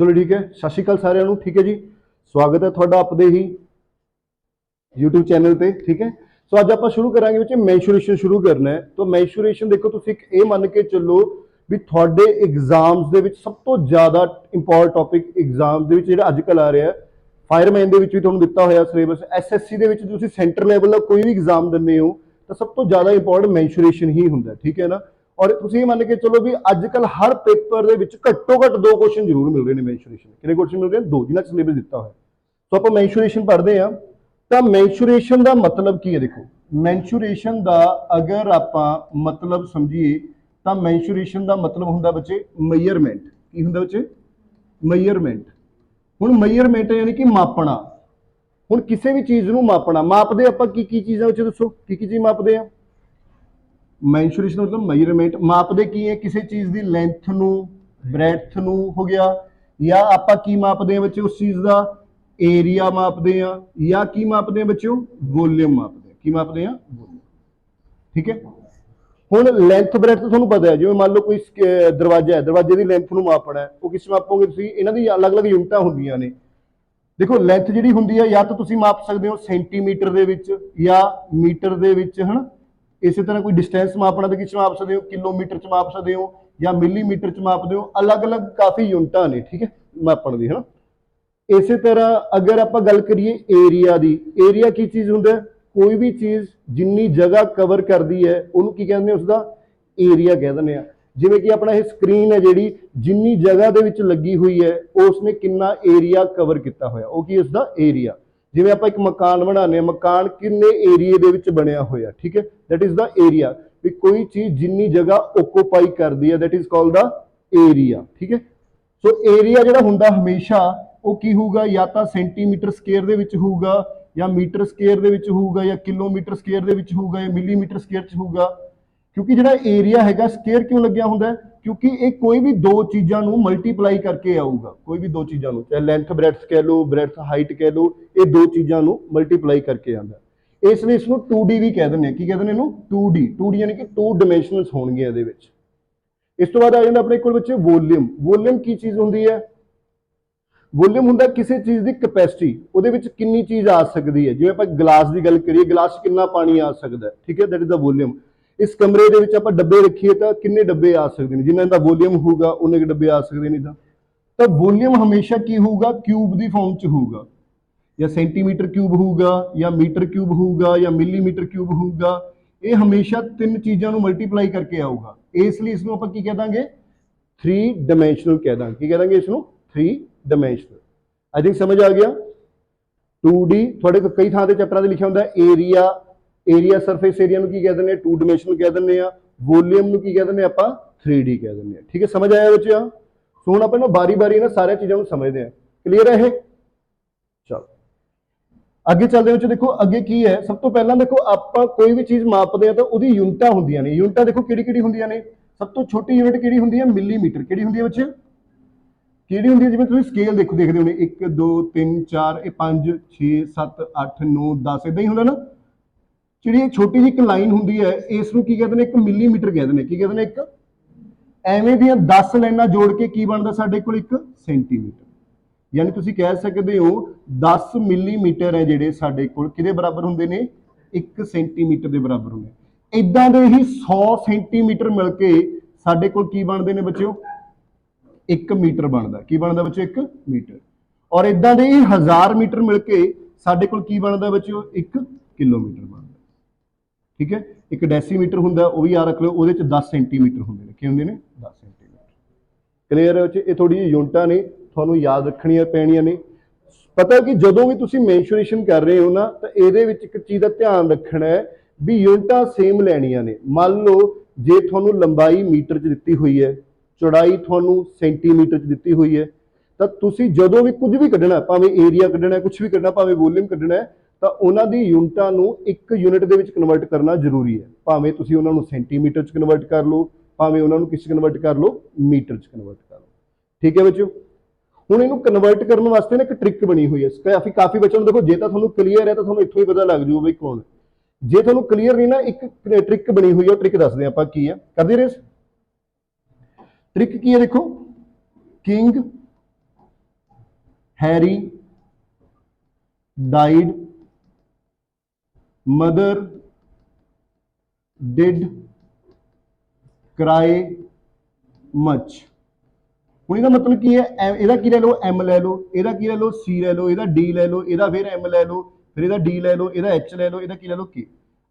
चलो ठीक है। सत श्री अकाल सारिਆਂ ਨੂੰ। ठीक है जी, स्वागत है ਤੁਹਾਡਾ अपने ही यूट्यूब चैनल पे। ठीक है, सो ਅੱਜ ਆਪਾਂ ਸ਼ੁਰੂ ਕਰਾਂਗੇ ਵਿੱਚ ਮੈਂਸ਼ੂਰੇਸ਼ਨ ਸ਼ੁਰੂ ਕਰਨਾ ਹੈ। तो ਮੈਂਸ਼ੂਰੇਸ਼ਨ ਦੇਖੋ ਤੁਸੀਂ ਇੱਕ ਇਹ ਮੰਨ ਕੇ ਚੱਲੋ ਵੀ ਤੁਹਾਡੇ ਐਗਜ਼ਾਮਸ ਦੇ ਵਿੱਚ ਸਭ ਤੋਂ ਜ਼ਿਆਦਾ ਇੰਪੋਰਟੈਂਟ ਟੌਪਿਕ ਐਗਜ਼ਾਮ ਦੇ ਵਿੱਚ ਜਿਹੜਾ ਅੱਜ ਕੱਲ੍ਹ ਆ ਰਿਹਾ ਫਾਇਰਮੈਨ ਦੇ ਵਿੱਚ ਵੀ ਤੁਹਾਨੂੰ ਦਿੱਤਾ ਹੋਇਆ ਸਿਲੇਬਸ, ਐਸਐਸਸੀ ਦੇ ਵਿੱਚ ਤੁਸੀਂ ਸੈਂਟਰ ਲੈਵਲ ਦਾ ਕੋਈ ਵੀ ਐਗਜ਼ਾਮ ਦਿੰਦੇ ਹੋ ਤਾਂ ਸਭ ਤੋਂ ਜ਼ਿਆਦਾ ਇੰਪੋਰਟੈਂਟ ਮੈਂਸ਼ੂਰੇਸ਼ਨ ਹੀ ਹੁੰਦਾ। ਠੀਕ ਹੈ ਨਾ। ਔਰ ਤੁਸੀਂ ਮੰਨ ਕੇ ਚਲੋ ਵੀ ਅੱਜ ਕੱਲ ਹਰ ਪੇਪਰ ਦੇ ਵਿੱਚ ਘੱਟੋ ਘੱਟ 2 ਕੁਐਸਚਨ ਜ਼ਰੂਰ ਮਿਲ ਰਹੇ ਨੇ ਮੈਂਸ਼ੂਰੇਸ਼ਨ। ਕਿੰਨੇ ਕੁਐਸਚਨ ਮਿਲ ਰਹੇ ਨੇ? 2, ਜਿਨ੍ਹਾਂ 'ਚ ਸਿਲੇਬਸ ਦਿੱਤਾ ਹੋਇਆ। ਸੋ ਆਪਾਂ ਮੈਂਸ਼ੂਰੇਸ਼ਨ ਪੜ੍ਹਦੇ ਹਾਂ ਤਾਂ ਮੈਂਸ਼ੂਰੇਸ਼ਨ ਦਾ ਮਤਲਬ ਕੀ ਹੈ? ਦੇਖੋ, ਮੈਂਸ਼ੂਰੇਸ਼ਨ ਦਾ ਅਗਰ ਆਪਾਂ ਮਤਲਬ ਸਮਝੀਏ ਤਾਂ ਮੈਂਸ਼ੂਰੇਸ਼ਨ ਦਾ ਮਤਲਬ ਹੁੰਦਾ ਬੱਚੇ ਮੇਜਰਮੈਂਟ। ਕੀ ਹੁੰਦਾ ਬੱਚੇ? ਮੇਜਰਮੈਂਟ। ਹੁਣ ਮੇਜਰਮੈਂਟ ਯਾਨੀ ਕਿ ਮਾਪਣਾ। ਹੁਣ ਕਿਸੇ ਵੀ ਚੀਜ਼ ਨੂੰ ਮਾਪਣਾ, ਮਾਪਦੇ ਆਪਾਂ ਕੀ ਕੀ ਚੀਜ਼ਾਂ ਵਿੱਚ ਦੱਸੋ, ਕੀ ਕੀ ਚੀਜ਼ ਮਾਪਦੇ ਆ? ਮੈਂਸ਼ੂਰੇਸ਼ਨ मतलब मेजरमेंट। मापदे की है? किसी चीज़ की लेंथ नू, ब्रैथ नू हो गया, या आपां की मापदे हैं बच्चों उस चीज़ का एरिया मापदे हैं, या की मापदे हैं बच्चों? वॉल्यूम मापदे हैं। की मापदे हैं? वॉल्यूम। ठीक है। हुण लेंथ ब्रैथ तुहानूं पता है, जिवें मान लो कोई दरवाजा है, दरवाजे की लेंथ नू मापना है, वो किस मापोगे तुसीं? इन्हां दी अलग अलग यूनिटां हुंदियां ने। देखो लेंथ जिहड़ी हुंदी है या तो तुसीं माप सकदे हो सेंटीमीटर दे विच या मीटर दे विच, है ना। इसी तरह कोई डिस्टेंस मापना तो किस माप सकते हो? किलोमीटर च माप सकते हो या मिलीमीटर च मापते हो। अलग अलग काफ़ी यूनिटां ने, ठीक है, मापन दी, है ना। इसी तरह अगर आप गल करिए एरिया की, एरिया की चीज़ होंगे? कोई भी चीज़ जिन्नी जगह कवर करती है उन्होंने की कहते हैं? उसका एरिया कह दें। जिमें कि अपना ये स्क्रीन है जी, जिन्नी जगह दे विच लगी हुई है उसने कितना एरिया कवर किया होया, वो की उसका एरिया। जिवें आप एक मकान बनाने, मकान किन्ने एरिए दे विच बनिया होया, ठीक है, दैट इज द एरिया। भी कोई चीज़ जिन्नी जगह ओकोपाई करती है that is called the area. ठीक है। सो एरिया जिहड़ा हुंदा हमेशा वो की होगा? या तो सेंटीमीटर स्केयर दे विच होगा, या मीटर स्केयर दे विच होगा, या किलोमीटर स्केयर दे विच होगा, या मिलीमीटर स्केयर च होगा। क्योंकि जिहड़ा एरिया हैगा स्केयर क्यों लग्या हुंदा है? क्योंकि ये कोई भी 2 चीज़ों को मल्टीप्लाई करके आऊगा। कोई भी 2 चीज़ों को, चाहे लेंथ ब्रैथ कह लो, ब्रैथ हाइट कह लो, ये 2 चीज़ों को मल्टीप्लाई करके आता। इसलिए इसको 2D भी कह दें। की कहते हैं? 2D। 2D यानी कि 2 डायमेंशनल्स होणगे इहदे विच। इस तो बाद आ जाता अपने कोल बच्चे वॉल्यूम। वॉल्यूम की चीज़ होंदी है? वॉल्यूम होंदा किसी चीज़ की कैपेसिटी, उहदे विच कितनी चीज़ आ सकती है। जिवें आपां गिलास की गल करिए, गिलास च कितना पानी आ सकता है, ठीक है, दैट इज द वॉल्यूम। इस कमरे दे विच आपां डब्बे रखिए तो कितने डब्बे आ सकते हैं, जिन्ना दा वॉल्यूम होगा उन्ने डब्बे आ सकते नहीं। तो वॉल्यूम हमेशा की होगा? क्यूब की फॉर्म च होगा, या सेंटीमीटर क्यूब होगा, या मीटर क्यूब होगा, या मिलीमीटर क्यूब होगा। ये हमेशा 3 चीज़ों को मल्टीप्लाई करके आऊगा। इसलिए इसको आप की कह देंगे? 3 डायमेंशनल कह देंगे। की कह देंगे इसको? 3 डायमेंशनल। आई थिंक समझ आ गया। 2D थोड़े कई थां ते चैप्टरां ते लिखा होंदा एरिया। एरिया सरफेस एरिया की कह दें 2 डायमेंशनल कह दें। वॉल्यूम की कह दें आप 3D कह दें। ठीक है, समझ आया बच्चे? सो हुण आपां बारी बारी ना सारी चीज़ों को समझते हैं। क्लीयर है ये? चलो अगे चलते हैं। देखो अगे की है, सब तो पहला देखो आप कोई भी चीज़ मापते हैं तो उसकी यूनिटां होंदियां ने। यूनिटां देखो किहड़ी-किहड़ी होंदियां ने? सब तो छोटी यूनिट किहड़ी होंदी है? मिलीमीटर। किहड़ी होंदी है बच्चे? किहड़ी होंदी है? जिवें तुसीं स्केल देखदे होणे 1 2 3 4 5 6 7 8 9 10 इदां ही हुंदा ना। जिहड़ी छोटी जी एक लाइन होंदी है इसनूं की कहते हैं? एक मिलीमीटर कहते हैं। की कहते हैं? एक एवें दियां 10 लाइनां जोड़ के की बनदा साडे कोल? एक सेंटीमीटर। यानी तुसीं कह सकते हो 10 मिलीमीटर है जिहड़े साडे कोल किहदे बराबर हुंदे ने? 1 सेंटीमीटर के बराबर होंगे। इदां दे ही 100 सेंटीमीटर मिल के साडे कोल की बनदे ने बच्चों? 1 मीटर बनता। की बनता बच्चों? 1 मीटर। और इदां दे ही 1000 मीटर मिल के साडे कोल की बनता बच्चों? 1 किलोमीटर बनता। ठीक है। एक डेसीमीटर हुंदा, वो भी याद रख लो, उहदे च 10 सेंटीमीटर हुंदे ने। की हुंदे ने? 10 सेंटीमीटर। क्लीयर है बच्चे? ये थोड़ी जी यूनिटां ने तुहानूं याद रखणियां पैणियां ने। पता कि जदों भी तुसीं मैंशूरेशन कर रहे हो ना तो इहदे विच एक चीज़ का ध्यान रखना है भी यूनिटां सेम लैणियां ने। मान लो जे तुहानूं लंबाई मीटर च दित्ती हुई है, चौड़ाई तुहानूं सेंटीमीटर च दित्ती हुई है, तो तुसीं जदों भी कुछ भी कढना, भावें एरिया कढना है, कुछ भी कढना, भावें वॉल्यूम कढना है, तो उन्हां दी यूनिटां नूं एक यूनिट दे विच कन्वर्ट करना जरूरी है। भावें तुसीं उन्हां नूं सेंटीमीटर च कन्वर्ट कर लो, भावें उन्हां नूं किस कन्वर्ट कर लो? मीटर च कन्वर्ट कर लो। ठीक है बच्चों? हुण इहनूं कन्वर्ट करने वास्ते ना एक ट्रिक बनी हुई है। काफ़ी बच्चों देखो, जे तो तुहानूं क्लीयर है तो तुहानूं इत्थों ही पता लग जू बई कौन। जे तुहानूं क्लीयर नहीं ना, एक ट्रिक बनी हुई है, ट्रिक दसदे आपां की है। करदे रेस? ट्रिक की है? देखो, king Harry died, mother did cry much. ਹੁਣ ਇਹਦਾ ਮਤਲਬ ਕੀ ਹੈ, ਇਹਦਾ ਕੀ ਲੈ ਲਓ, ਐਮ ਲੈ ਲਓ, ਇਹਦਾ ਕੀ ਲੈ ਲਓ, ਸੀ ਲੈ ਲਓ, ਇਹਦਾ ਡੀ ਲੈ ਲਓ, ਇਹਦਾ ਫਿਰ ਐਮ ਲੈ ਲਓ, ਫਿਰ ਇਹਦਾ ਡੀ ਲੈ ਲਓ, ਇਹਦਾ ਐਚ ਲੈ ਲਓ, ਇਹਦਾ ਕੀ ਲੈ ਲਓ, ਕੇ।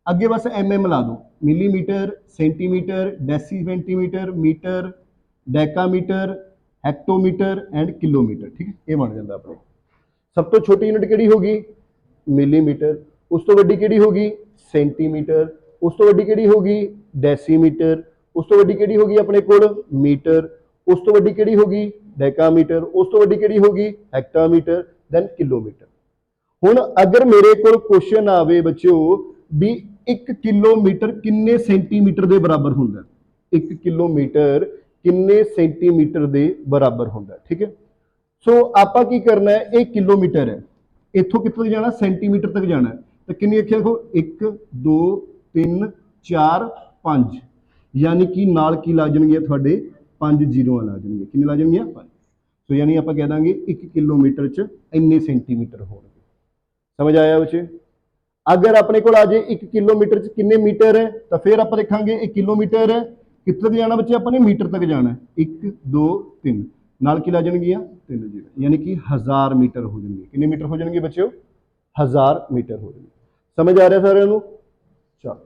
ਅੱਗੇ ਬਸ ਐਮ ਲਾ ਦਿਓ, millimetre, centimetre, deci centimetre, metre, decametre, hectometre and kilometre. ਠੀਕ ਹੈ, ਇਹ ਬਣ ਜਾਂਦਾ ਆਪਣੇ। ਸਭ ਤੋਂ ਛੋਟੀ ਯੂਨਿਟ ਕਿਹੜੀ ਹੋਗੀ, ਮਿਲੀਮੀਟਰ। ਉਸ ਤੋਂ ਵੱਡੀ ਕਿਹੜੀ ਹੋਗੀ, ਸੈਂਟੀਮੀਟਰ। ਉਸ ਤੋਂ ਵੱਡੀ ਕਿਹੜੀ ਹੋਗੀ, ਡੈਸੀਮੀਟਰ। ਉਸ ਤੋਂ ਵੱਡੀ ਕਿਹੜੀ ਹੋਗੀ ਆਪਣੇ ਕੋਲ, ਮੀਟਰ। ਉਸ ਤੋਂ ਵੱਡੀ ਕਿਹੜੀ ਹੋਗੀ, ਡੈਕਾਮੀਟਰ। ਉਸ ਤੋਂ ਵੱਡੀ ਕਿਹੜੀ ਹੋਗੀ, ਹੈਕਟਾਮੀਟਰ, ਦੈਨ ਕਿਲੋਮੀਟਰ। ਹੁਣ ਅਗਰ ਮੇਰੇ ਕੋਲ ਕੁਐਸਚਨ ਆਵੇ ਬੱਚਿਓ ਵੀ 1 ਕਿਲੋਮੀਟਰ ਕਿੰਨੇ ਸੈਂਟੀਮੀਟਰ ਦੇ ਬਰਾਬਰ ਹੁੰਦਾ, 1 ਕਿਲੋਮੀਟਰ ਕਿੰਨੇ ਸੈਂਟੀਮੀਟਰ ਦੇ ਬਰਾਬਰ ਹੁੰਦਾ। ਠੀਕ ਹੈ, ਸੋ ਆਪਾਂ ਕੀ ਕਰਨਾ ਹੈ, ਇਹ ਕਿਲੋਮੀਟਰ ਹੈ, ਇੱਥੋਂ ਕਿੱਥੋਂ ਤੱਕ ਜਾਣਾ, ਸੈਂਟੀਮੀਟਰ ਤੱਕ ਜਾਣਾ। ਤਾਂ ਕਿੰਨੀ ਅੱਖੀਆਂ ਦੇਖੋ, 1 2 3 4 5, ਯਾਨੀ ਕਿ ਨਾਲ ਕੀ ਲੱਗ ਜਾਣਗੀਆਂ ਤੁਹਾਡੇ, 5 ਜ਼ੀਰੋਆਂ ਲੱਗ ਜਾਣਗੀਆਂ। ਕਿੰਨੇ ਲੱਗ ਜਾਣਗੀਆਂ, 5। ਸੋ ਯਾਨੀ ਆਪਾਂ ਕਹਿ ਦਾਂਗੇ 1 ਕਿਲੋਮੀਟਰ 'ਚ ਇੰਨੇ ਸੈਂਟੀਮੀਟਰ ਹੋਣਗੇ। ਸਮਝ ਆਇਆ ਬੱਚੇ। ਅਗਰ ਆਪਣੇ ਕੋਲ ਆ ਜੇ 1 ਕਿਲੋਮੀਟਰ 'ਚ ਕਿੰਨੇ ਮੀਟਰ ਹੈ, ਤਾਂ ਫਿਰ ਆਪਾਂ ਦੇਖਾਂਗੇ ਇਹ ਕਿਲੋਮੀਟਰ ਹੈ, ਕਿੱਥੇ ਤੱਕ ਜਾਣਾ ਬੱਚੇ, ਆਪਾਂ ਨੇ ਮੀਟਰ ਤੱਕ ਜਾਣਾ। 1 2 3 ਨਾਲ ਕੀ ਲੱਗ ਜਾਣਗੀਆਂ, 3 ਜ਼ੀਰੋ, ਯਾਨੀ ਕਿ 1000 ਮੀਟਰ ਹੋ ਜਾਣਗੇ। ਕਿੰਨੇ ਮੀਟਰ ਹੋ ਜਾਣਗੇ ਬੱਚਿਓ, 1000 ਮੀਟਰ ਹੋ ਜਾਣਗੇ। ਸਮਝ ਆ ਰਿਹਾ ਸਾਰਿਆਂ ਨੂੰ। ਚਲੋ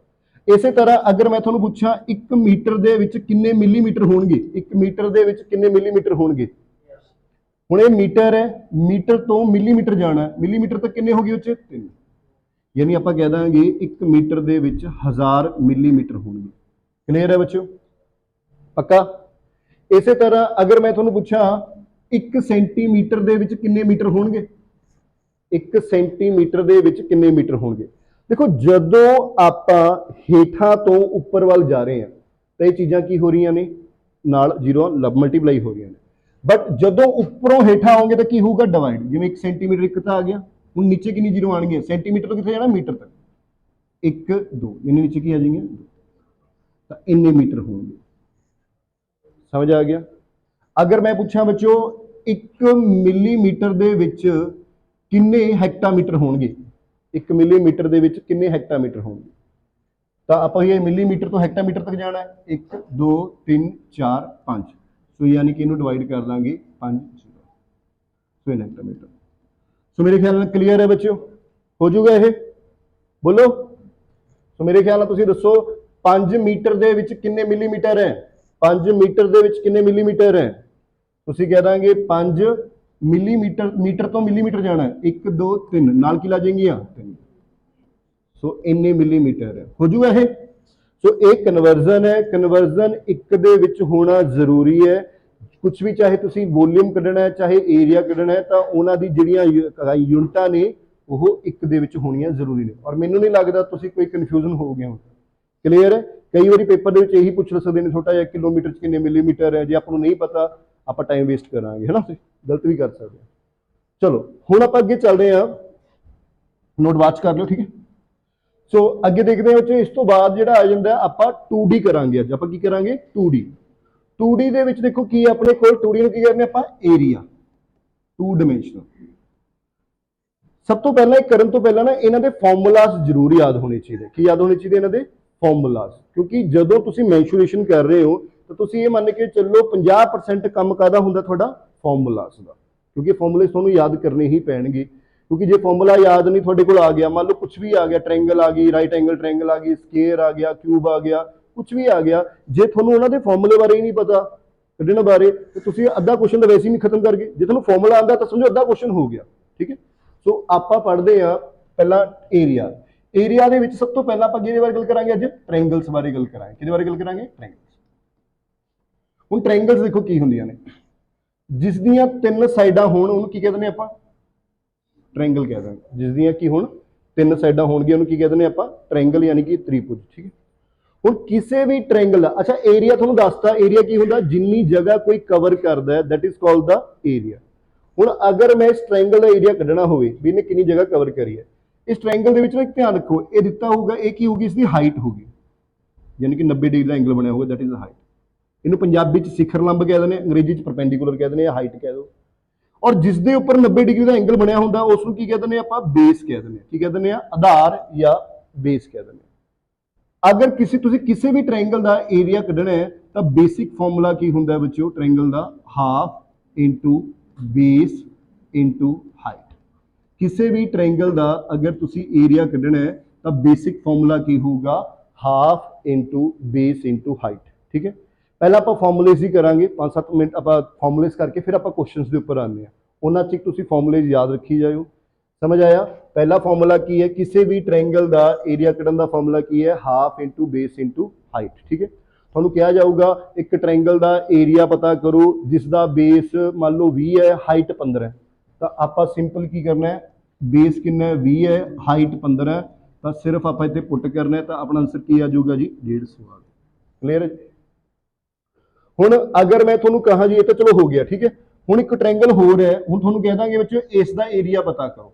ਇਸੇ ਤਰ੍ਹਾਂ ਅਗਰ ਮੈਂ ਤੁਹਾਨੂੰ ਪੁੱਛਾਂ 1 ਮੀਟਰ ਦੇ ਵਿੱਚ ਕਿੰਨੇ ਮਿਲੀਮੀਟਰ ਹੋਣਗੇ, 1 ਮੀਟਰ ਦੇ ਵਿੱਚ ਕਿੰਨੇ ਮਿਲੀਮੀਟਰ ਹੋਣਗੇ। ਹੁਣ ਇਹ ਮੀਟਰ ਹੈ, ਮੀਟਰ ਤੋਂ ਮਿਲੀਮੀਟਰ ਜਾਣਾ, ਮਿਲੀਮੀਟਰ ਤੱਕ ਕਿੰਨੇ ਹੋ ਗਏ ਉੱਚ, 3। ਯਾਨੀ ਆਪਾਂ ਕਹਿ ਦਾਂਗੇ 1 ਮੀਟਰ ਦੇ ਵਿੱਚ 1000 ਮਿਲੀਮੀਟਰ ਹੋਣਗੇ। ਕਲੀਅਰ ਹੈ ਬੱਚਿਓ, ਪੱਕਾ। ਇਸੇ ਤਰ੍ਹਾਂ ਅਗਰ ਮੈਂ ਤੁਹਾਨੂੰ ਪੁੱਛਾਂ 1 ਸੈਂਟੀਮੀਟਰ ਦੇ ਵਿੱਚ ਕਿੰਨੇ ਮੀਟਰ ਹੋਣਗੇ, 1 ਸੈਂਟੀਮੀਟਰ ਦੇ ਵਿੱਚ ਕਿੰਨੇ ਮੀਟਰ ਹੋਣਗੇ। ਦੇਖੋ ਜਦੋਂ ਆਪਾਂ ਹੇਠਾਂ ਤੋਂ ਉੱਪਰ ਵੱਲ ਜਾ ਰਹੇ ਹਾਂ ਤਾਂ ਇਹ ਚੀਜ਼ਾਂ ਕੀ ਹੋ ਰਹੀਆਂ ਨੇ, ਨਾਲ ਜ਼ੀਰੋ ਮਲਟੀਪਲਾਈ ਹੋ ਰਹੀਆਂ ਨੇ। ਬਟ ਜਦੋਂ ਉੱਪਰੋਂ ਹੇਠਾਂ ਆਓਗੇ ਤਾਂ ਕੀ ਹੋਊਗਾ, ਡਿਵਾਈਡ। ਜਿਵੇਂ 1 ਸੈਂਟੀਮੀਟਰ ਇੱਕ ਤਾਂ ਆ ਗਿਆ, ਹੁਣ ਨੀਚੇ ਕਿੰਨੀ ਜ਼ੀਰੋ ਆਣਗੀਆਂ, ਸੈਂਟੀਮੀਟਰ ਤੋਂ ਕਿੱਥੇ ਜਾਣਾ, ਮੀਟਰ ਤੱਕ। 1 2 ਇਹਨੇ ਨੀਚੇ ਕੀ ਆ ਜਾਣਗੀਆਂ, ਤਾਂ ਇੰਨੇ ਮੀਟਰ ਹੋਣਗੇ। ਸਮਝ ਆ ਗਿਆ। ਅਗਰ ਮੈਂ ਪੁੱਛਾਂ ਬੱਚਿਓ 1 ਮਿਲੀਮੀਟਰ ਦੇ ਵਿੱਚ ਕਿੰਨੇ ਹੈਕਟਾਮੀਟਰ ਹੋਣਗੇ, 1 ਮਿਲੀਮੀਟਰ ਦੇ ਵਿੱਚ ਕਿੰਨੇ ਹੈਕਟਾਮੀਟਰ ਹੋਣਗੇ, ਤਾਂ ਆਪਾਂ ਇਹ ਮਿਲੀਮੀਟਰ ਤੋਂ ਹੈਕਟਾਮੀਟਰ ਤੱਕ ਜਾਣਾ ਹੈ। 1 2 3 4 5, ਸੋ ਯਾਨੀ ਕਿ ਇਹਨੂੰ ਡਿਵਾਈਡ ਕਰ ਦਾਂਗੇ 5 0, ਸੋ ਇਹ ਹੈਕਟਾਮੀਟਰ। ਸੋ ਮੇਰੇ ਖਿਆਲ ਨਾਲ ਕਲੀਅਰ ਹੈ ਬੱਚਿਓ, ਹੋ ਜਾਊਗਾ ਇਹ, ਬੋਲੋ। ਸੋ ਮੇਰੇ ਖਿਆਲ ਨਾਲ ਤੁਸੀਂ ਦੱਸੋ 5 ਮੀਟਰ ਦੇ ਵਿੱਚ ਕਿੰਨੇ ਮਿਲੀਮੀਟਰ ਹੈ, 5 ਮੀਟਰ ਦੇ ਵਿੱਚ ਕਿੰਨੇ ਮਿਲੀਮੀਟਰ ਹੈ। ਤੁਸੀਂ ਕਹਿ ਦਾਂਗੇ 5 ਮਿਲੀਮੀਟਰ, ਮੀਟਰ ਤੋਂ ਮਿਲੀਮੀਟਰ ਜਾਣਾ ਹੈ, 1 2 3 ਨਾਲ ਕੀ ਲਾ ਜਾਏਗੀਆਂ, 3। ਸੋ ਇੰਨੇ ਮਿਲੀਮੀਟਰ ਹੈ, ਹੋ ਜੂਗਾ ਇਹ। ਸੋ ਇਹ ਕਨਵਰਜ਼ਨ ਹੈ, ਕਨਵਰਜ਼ਨ ਇੱਕ ਦੇ ਵਿੱਚ ਹੋਣਾ ਜ਼ਰੂਰੀ ਹੈ। ਕੁਝ ਵੀ ਚਾਹੇ ਤੁਸੀਂ ਵੋਲਿਊਮ ਕੱਢਣਾ ਹੈ, ਚਾਹੇ ਏਰੀਆ ਕੱਢਣਾ ਹੈ, ਤਾਂ ਉਹਨਾਂ ਦੀ ਜਿਹੜੀਆਂ ਯੂਨਿਟਾਂ ਨੇ ਉਹ ਇੱਕ ਦੇ ਵਿੱਚ ਹੋਣੀਆਂ ਜ਼ਰੂਰੀ ਨੇ। ਔਰ ਮੈਨੂੰ ਨਹੀਂ ਲੱਗਦਾ ਤੁਸੀਂ ਕੋਈ ਕਨਫਿਊਜ਼ਨ ਹੋ ਗਏ ਹੋ, ਕਲੀਅਰ ਹੈ। ਕਈ ਵਾਰੀ ਪੇਪਰ ਦੇ ਵਿੱਚ ਇਹੀ ਪੁੱਛ ਸਕਦੇ ਨੇ ਛੋਟਾ ਜਿਹਾ ਕਿਲੋਮੀਟਰ 'ਚ ਕਿੰਨੇ ਮਿਲੀਮੀਟਰ ਹੈ, ਜੇ ਆਪਾਂ ਨੂੰ ਨਹੀਂ ਪਤਾ ਆਪਾਂ ਟਾਈਮ ਵੇਸਟ ਕਰਾਂਗੇ, ਹੈ ਨਾ, ਤੁਸੀਂ ਗਲਤ ਵੀ ਕਰ ਸਕਦੇ ਹੋ। ਚਲੋ ਹੁਣ ਆਪਾਂ ਅੱਗੇ ਚੱਲਦੇ ਹਾਂ, ਨੋਟ ਵਾਚ ਕਰ ਲਿਓ, ਠੀਕ ਹੈ। ਸੋ ਅੱਗੇ ਦੇਖਦੇ ਹਾਂ ਇਸ ਤੋਂ ਬਾਅਦ ਜਿਹੜਾ ਆ ਜਾਂਦਾ ਆਪਾਂ 2D ਕਰਾਂਗੇ। ਅੱਜ ਆਪਾਂ ਕੀ ਕਰਾਂਗੇ, 2D। 2D ਦੇ ਵਿੱਚ ਦੇਖੋ ਕੀ ਆਪਣੇ ਕੋਲ, 2D ਨੂੰ ਕੀ ਕਹਿੰਦੇ ਆਪਾਂ, ਏਰੀਆ, 2 ਡਾਇਮੈਂਸ਼ਨਲ। ਸਭ ਤੋਂ ਪਹਿਲਾਂ ਇਹ ਕਰਨ ਤੋਂ ਪਹਿਲਾਂ ਨਾ ਇਹਨਾਂ ਦੇ ਫਾਰਮੂਲਾਸ ਜ਼ਰੂਰ ਯਾਦ ਹੋਣੇ ਚਾਹੀਦੇ। ਕੀ ਯਾਦ ਹੋਣੇ ਚਾਹੀਦੇ, ਇਹਨਾਂ ਦੇ ਫਾਰਮੂਲਾਸ। ਕਿਉਂਕਿ ਜਦੋਂ ਤੁਸੀਂ ਮੈਂਸ਼ੂਰੇਸ਼ਨ ਕਰ ਰਹੇ ਹੋ ਤਾਂ ਤੁਸੀਂ ਇਹ ਮੰਨ ਕੇ ਚੱਲੋ 50% ਕੰਮ ਕਾਹਦਾ ਹੁੰਦਾ, ਤੁਹਾਡਾ ਫਾਰਮੂਲਾਸ ਦਾ। ਕਿਉਂਕਿ ਫਾਰਮੂਲੇ ਤੁਹਾਨੂੰ ਯਾਦ ਕਰਨੇ ਹੀ ਪੈਣਗੇ। ਕਿਉਂਕਿ ਜੇ ਫਾਰਮੂਲਾ ਯਾਦ ਨਹੀਂ ਤੁਹਾਡੇ ਕੋਲ ਆ ਗਿਆ, ਮੰਨ ਲਓ ਕੁਝ ਵੀ ਆ ਗਿਆ, ਟ੍ਰਾਇੰਗਲ ਆ ਗਈ, ਰਾਈਟ ਐਂਗਲ ਟ੍ਰਾਇੰਗਲ ਆ ਗਈ, ਸਕੁਅਰ ਆ ਗਿਆ, ਕਿਊਬ ਆ ਗਿਆ, ਕੁਝ ਵੀ ਆ ਗਿਆ, ਜੇ ਤੁਹਾਨੂੰ ਉਹਨਾਂ ਦੇ ਫਾਰਮੂਲੇ ਬਾਰੇ ਹੀ ਨਹੀਂ ਪਤਾ, ਕੱਢਣ ਬਾਰੇ, ਤਾਂ ਤੁਸੀਂ ਅੱਧਾ ਕੁਐਸਚਨ ਤਾਂ ਵੈਸੇ ਹੀ ਨਹੀਂ ਖਤਮ ਕਰ ਗਏ। ਜੇ ਤੁਹਾਨੂੰ ਫਾਰਮੂਲਾ ਆਉਂਦਾ ਤਾਂ ਸਮਝੋ ਅੱਧਾ ਕੁਐਸਚਨ ਹੋ ਗਿਆ, ਠੀਕ ਹੈ। ਸੋ ਆਪਾਂ ਪੜ੍ਹਦੇ ਹਾਂ ਪਹਿਲਾਂ ਏਰੀਆ। ਏਰੀਆ ਦੇ ਵਿੱਚ ਸਭ ਤੋਂ ਪਹਿਲਾਂ ਆਪਾਂ ਕਿਹਦੇ ਬਾਰੇ ਗੱਲ ਕਰਾਂਗੇ, ਅੱਜ ਟ੍ਰਾਇੰਗਲਸ ਬਾਰੇ ਗੱਲ ਕਰਾਂਗੇ। ਕਿਹਦੇ ਬਾਰੇ ਗੱਲ ਕਰਾਂਗੇ, ਟ੍ਰਾਇੰਗਲਸ। ਹੁਣ ਟ੍ਰਾਇੰਗਲਸ ਦੇਖੋ ਕੀ ਹੁੰਦੀਆਂ ਨੇ, ਜਿਸ ਦੀਆਂ 3 ਸਾਈਡਾਂ ਹੋਣ ਉਹਨੂੰ ਕੀ ਕਹਿੰਦੇ ਨੇ ਆਪਾਂ, ਟ੍ਰਾਇੰਗਲ ਕਹਿ ਦਾਂਗੇ। ਜਿਸ ਦੀਆਂ ਕੀ ਹੋਣ 3 ਸਾਈਡਾਂ ਹੋਣਗੀਆਂ ਉਹਨੂੰ ਕੀ ਕਹਿੰਦੇ ਨੇ ਆਪਾਂ, ਟ੍ਰਾਇੰਗਲ, ਯਾਨੀ ਕਿ ਤ੍ਰਿਭੁਜ, ਠੀਕ ਹੈ। ਹੁਣ ਕਿਸੇ ਵੀ ਟ੍ਰਾਇੰਗਲ, ਅੱਛਾ ਏਰੀਆ ਤੁਹਾਨੂੰ ਦੱਸਤਾ, ਏਰੀਆ ਕੀ ਹੁੰਦਾ, ਜਿੰਨੀ ਜਗ੍ਹਾ ਕੋਈ ਕਵਰ ਕਰਦਾ ਹੈ, that is called the area. ਹੁਣ ਅਗਰ ਮੈਂ ਇਸ ਟ੍ਰਾਇੰਗਲ ਦਾ ਏਰੀਆ ਕੱਢਣਾ ਹੋਵੇ ਵੀ ਇਹਨੇ ਕਿੰਨੀ ਜਗ੍ਹਾ ਕਵਰ ਕਰੀ ਹੈ, ਇਸ ਟ੍ਰਾਇੰਗਲ ਦੇ ਵਿੱਚ ਇੱਕ ਧਿਆਨ ਰੱਖੋ, ਇਹ ਦਿੱਤਾ ਹੋਊਗਾ, ਇਹ ਕੀ ਹੋਊਗੀ, ਇਸ ਦੀ ਹਾਈਟ ਹੋਊਗੀ, ਯਾਨੀ ਕਿ 90 ਡਿਗਰੀ ਦਾ ਐਂਗਲ ਬਣਿਆ ਹੋਊਗਾ, ਦੈਟ ਇਜ਼ ਹਾਈਟ। ਇਹਨੂੰ ਪੰਜਾਬੀ 'ਚ ਸਿਖਰ ਲੰਬ ਕਹਿ ਦਿੰਦੇ, ਅੰਗਰੇਜ਼ੀ 'ਚ ਪਰਪੈਂਡੀਕੂਲਰ ਕਹਿ ਦਿੰਦੇ, ਹਾਈਟ ਕਹਿ ਦਿਓ। ਔਰ ਜਿਸ ਦੇ ਉੱਪਰ 90 ਡਿਗਰੀ ਦਾ ਐਂਗਲ ਬਣਿਆ ਹੁੰਦਾ ਉਸ ਨੂੰ ਕੀ ਕਹਿ ਦਿੰਦੇ ਆਪਾਂ, ਬੇਸ ਕਹਿ ਦਿੰਦੇ ਆ। ਕੀ ਕਹਿ ਦਿੰਦੇ ਆ, ਆਧਾਰ ਜਾਂ ਬੇਸ ਕਹਿ ਦਿੰਦੇ ਆ। ਅਗਰ ਤੁਸੀਂ ਕਿਸੇ ਵੀ ਟ੍ਰਾਇੰਗਲ ਦਾ ਏਰੀਆ ਕੱਢਣਾ ਹੈ ਤਾਂ ਬੇਸਿਕ ਫਾਰਮੂਲਾ ਕੀ ਹੁੰਦਾ ਬੱਚਿਓ, ਟ੍ਰਾਇੰਗਲ ਦਾ half into base into height. ਕਿਸੇ ਵੀ ਟ੍ਰਾਇੰਗਲ ਦਾ ਅਗਰ ਤੁਸੀਂ ਏਰੀਆ ਕੱਢਣਾ ਹੈ ਤਾਂ ਬੇਸਿਕ ਫਾਰਮੂਲਾ ਕੀ ਹੋਊਗਾ, half into base into height. ਠੀਕ ਹੈ, ਪਹਿਲਾਂ ਆਪਾਂ ਫਾਰਮੂਲੇਜ਼ ਹੀ ਕਰਾਂਗੇ, 5-7 ਮਿੰਟ ਆਪਾਂ ਫਾਰਮੂਲੇਜ਼ ਕਰਕੇ ਫਿਰ ਆਪਾਂ ਕੁਐਸਚਨਸ ਦੇ ਉੱਪਰ ਆਉਂਦੇ ਹਾਂ। ਉਹਨਾਂ 'ਚ ਤੁਸੀਂ ਫਾਰਮੂਲੇਜ਼ ਯਾਦ ਰੱਖੀ ਜਾਇਓ। ਸਮਝ ਆਇਆ? ਪਹਿਲਾ ਫਾਰਮੂਲਾ ਕੀ ਹੈ, ਕਿਸੇ ਵੀ ਟ੍ਰਾਇੰਗਲ ਦਾ ਏਰੀਆ ਕੱਢਣ ਦਾ ਫਾਰਮੂਲਾ ਕੀ ਹੈ, half into base into height. ਠੀਕ ਹੈ, ਤੁਹਾਨੂੰ ਕਿਹਾ ਜਾਊਗਾ ਇੱਕ ਟ੍ਰਾਇੰਗਲ ਦਾ ਏਰੀਆ ਪਤਾ ਕਰੋ ਜਿਸ ਦਾ ਬੇਸ ਮੰਨ ਲਓ 20 ਹੈ, ਹਾਈਟ 15 ਹੈ। ਤਾਂ ਆਪਾਂ ਸਿੰਪਲ ਕੀ ਕਰਨਾ ਹੈ, ਬੇਸ ਕਿੰਨਾ ਹੈ 20 ਹੈ, ਹਾਈਟ 15 ਹੈ, ਤਾਂ ਸਿਰਫ ਆਪਾਂ ਇੱਥੇ ਪੁੱਟ ਕਰਨਾ ਹੈ ਤਾਂ ਆਪਣਾ ਆਨਸਰ ਕੀ ਆ ਜਾਊਗਾ ਜੀ, 150। ਕਲੀਅਰ ਹੈ? ਹੁਣ ਅਗਰ ਮੈਂ ਤੁਹਾਨੂੰ ਕਹਾਂ ਜੀ ਇਹ ਤਾਂ ਚਲੋ ਹੋ ਗਿਆ, ਠੀਕ ਹੈ। ਹੁਣ ਇੱਕ ਟ੍ਰਾਇੰਗਲ ਹੋਰ ਹੈ, ਹੁਣ ਤੁਹਾਨੂੰ ਕਹਿ ਦਾਂਗੇ ਬੱਚਿਓ ਇਸ ਦਾ ਏਰੀਆ ਪਤਾ ਕਰੋ।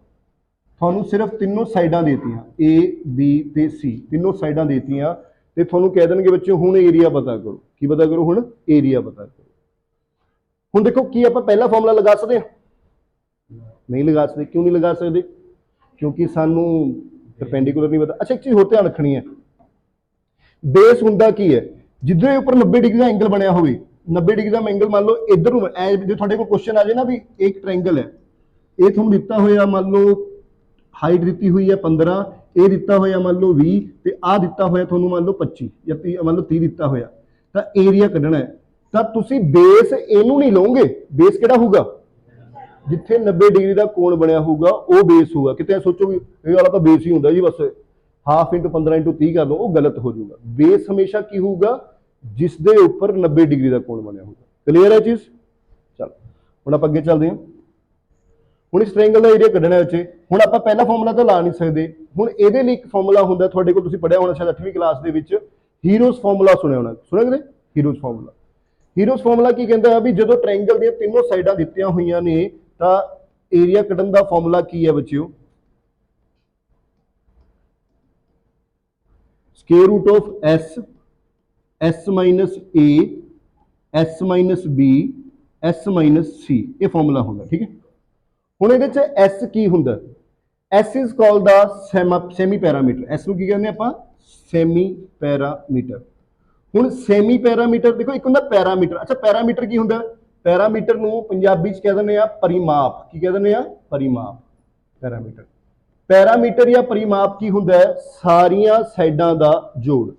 ਤੁਹਾਨੂੰ ਸਿਰਫ ਤਿੰਨੋਂ ਸਾਈਡਾਂ ਦੇਤੀਆਂ A B ਤੇ C, ਤਿੰਨੋਂ ਸਾਈਡਾਂ ਦੇਤੀਆਂ ਤੇ ਤੁਹਾਨੂੰ ਕਹਿ ਦੇਣਗੇ ਬੱਚਿਓ ਹੁਣ ਏਰੀਆ ਪਤਾ ਕਰੋ। ਕੀ ਪਤਾ ਕਰੋ? ਹੁਣ ਏਰੀਆ ਪਤਾ ਕਰੋ। ਹੁਣ ਦੇਖੋ ਕੀ ਆਪਾਂ ਪਹਿਲਾ ਫਾਰਮੂਲਾ ਲਗਾ ਸਕਦੇ ਹਾਂ? ਨਹੀਂ ਲਗਾ ਸਕਦੇ। ਕਿਉਂ ਨਹੀਂ ਲਗਾ ਸਕਦੇ? ਕਿਉਂਕਿ ਸਾਨੂੰ ਪਰਪੈਂਡੀਕੂਲਰ ਨਹੀਂ ਪਤਾ। ਅੱਛਾ, ਇੱਕ ਚੀਜ਼ ਹੋਰ ਧਿਆਨ ਰੱਖਣੀ ਹੈ, ਬੇਸ ਹੁੰਦਾ ਕੀ ਹੈ, ਜਿੱਧਰ ਉੱਪਰ 90 ਡਿਗਰੀ ਦਾ ਐਂਗਲ ਬਣਿਆ ਹੋਵੇ, 90 ਡਿਗਰੀ ਦਾ ਐਂਗਲ ਮੰਨ ਲਓ ਇੱਧਰ ਨੂੰ, ਜੇ ਤੁਹਾਡੇ ਕੋਲ ਕੁਐਸਚਨ ਆ ਜਾਏ ਨਾ ਵੀ ਇੱਕ ਟ੍ਰਾਇੰਗਲ ਹੈ, ਇਹ ਤੁਹਾਨੂੰ ਦਿੱਤਾ ਹੋਇਆ ਮੰਨ ਲਓ ਹਾਈਟ ਦਿੱਤੀ ਹੋਈ ਹੈ 15, ਇਹ ਦਿੱਤਾ ਹੋਇਆ ਮੰਨ ਲਓ 20 ਤੇ ਆਹ ਦਿੱਤਾ ਹੋਇਆ ਤੁਹਾਨੂੰ ਮੰਨ ਲਓ 25 ਜਾਂ 30, ਮੰਨ ਲਓ 30 ਦਿੱਤਾ ਹੋਇਆ, ਤਾਂ ਏਰੀਆ ਕੱਢਣਾ ਹੈ ਤਾਂ ਤੁਸੀਂ ਬੇਸ ਇਹਨੂੰ ਨਹੀਂ ਲਓਗੇ। ਬੇਸ ਕਿਹੜਾ ਹੋਊਗਾ, ਜਿੱਥੇ 90 ਡਿਗਰੀ ਦਾ ਕੋਣ ਬਣਿਆ ਹੋਊਗਾ ਉਹ ਬੇਸ ਹੋਊਗਾ। ਕਿਤੇ ਸੋਚੋ ਵੀ ਇਹ ਵਾਲਾ ਤਾਂ ਬੇਸ ਹੀ ਹੁੰਦਾ ਜੀ, ਬਸ ਹਾਫ ਇੰਟੂ 15 ਇੰਟੂ 30 ਕਰ ਲਓ, ਉਹ ਗਲਤ ਹੋ ਜਾਊਗਾ। ਬੇਸ ਹਮੇਸ਼ਾ ਕੀ ਹੋਊਗਾ, ਜਿਸ ਦੇ ਉੱਪਰ 90 ਡਿਗਰੀ ਦਾ ਕੋਣ ਬਣਿਆ ਹੋਊਗਾ। ਕਲੀਅਰ ਹੈ ਚੀਜ਼? ਚਲ ਹੁਣ ਆਪਾਂ ਅੱਗੇ ਚੱਲਦੇ ਹਾਂ। ਹੁਣ ਇਸ ਟ੍ਰਾਇੰਗਲ ਦਾ ਏਰੀਆ ਕੱਢਣਾ ਹੈ ਬੱਚੇ। ਹੁਣ ਆਪਾਂ ਪਹਿਲਾ ਫਾਰਮੂਲਾ ਤਾਂ ਲਾ ਨਹੀਂ ਸਕਦੇ। ਹੁਣ ਇਹਦੇ ਲਈ ਇੱਕ ਫਾਰਮੂਲਾ ਹੁੰਦਾ, ਤੁਹਾਡੇ ਕੋਲ ਤੁਸੀਂ ਪੜਿਆ ਹੋਣਾ ਸ਼ਾਇਦ 8ਵੀਂ ਕਲਾਸ ਦੇ ਵਿੱਚ, ਹੀਰੋਜ਼ ਫਾਰਮੂਲਾ ਸੁਣਿਆ ਹੋਣਾ। ਸੁਣਿਆ ਕਿਤੇ? Heroes formula. ਹੀਰੋਜ਼ ਫਾਰਮੂਲਾ ਕੀ ਕਹਿੰਦਾ ਹੈ ਵੀ ਜਦੋਂ ਟ੍ਰਾਇੰਗਲ ਦੀਆਂ ਤਿੰਨੋਂ ਸਾਈਡਾਂ ਦਿੱਤੀਆਂ ਹੋਈਆਂ ਨੇ ਤਾਂ ਏਰੀਆ ਕੱਢਣ ਦਾ ਫਾਰਮੂਲਾ ਕੀ ਹੈ ਬੱਚਿਓ, square root of S, S minus A, S minus B, S minus C, ਇਹ ਫਾਰਮੂਲਾ ਹੁੰਦਾ। ਠੀਕ ਹੈ, ਹੁਣ ਇਹਦੇ ਚ S ਕੀ ਹੁੰਦਾ, S is called the semi parameter. S ਨੂੰ ਕੀ ਕਹਿੰਦੇ ਆਪਾਂ, ਸੈਮੀ ਪੈਰਾਮੀਟਰ। ਹੁਣ ਸੈਮੀ ਪੈਰਾਮੀਟਰ ਦੇਖੋ, ਇੱਕ ਹੁੰਦਾ ਪੈਰਾਮੀਟਰ। ਅੱਛਾ, ਪੈਰਾਮੀਟਰ ਕੀ ਹੁੰਦਾ, ਪੈਰਾਮੀਟਰ ਨੂੰ ਪੰਜਾਬੀ ਚ ਕਹਿ ਦਿੰਦੇ ਆ ਪਰਿਮਾਪ। ਕੀ ਕਹਿ ਦਿੰਦੇ ਆ, ਪਰਿਮਾਪ। ਪੈਰਾਮੀਟਰ, ਪੈਰਾਮੀਟਰ ਜਾਂ ਪਰਿਮਾਪ ਕੀ ਹੁੰਦਾ ਹੈ, ਸਾਰੀਆਂ ਸਾਈਡਾਂ ਦਾ ਜੋੜ।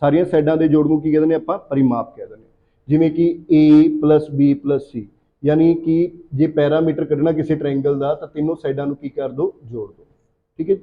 ਸਾਰੀਆਂ ਸਾਈਡਾਂ ਦੇ ਜੋੜ ਨੂੰ ਕੀ ਕਹਿੰਦੇ ਨੇ ਆਪਾਂ, ਪਰਿਮਾਪ ਕਹਿ ਦਿੰਦੇ। ਜਿਵੇਂ ਕਿ A plus B plus C, ਯਾਨੀ ਕਿ ਜੇ ਪੈਰਾਮੀਟਰ ਕੱਢਣਾ ਕਿਸੇ ਟ੍ਰਾਇੰਗਲ ਦਾ ਤਾਂ ਤਿੰਨੋਂ ਸਾਈਡਾਂ ਨੂੰ ਕੀ ਕਰ ਦੋ, ਜੋੜ ਦੋ। ਠੀਕ ਹੈ,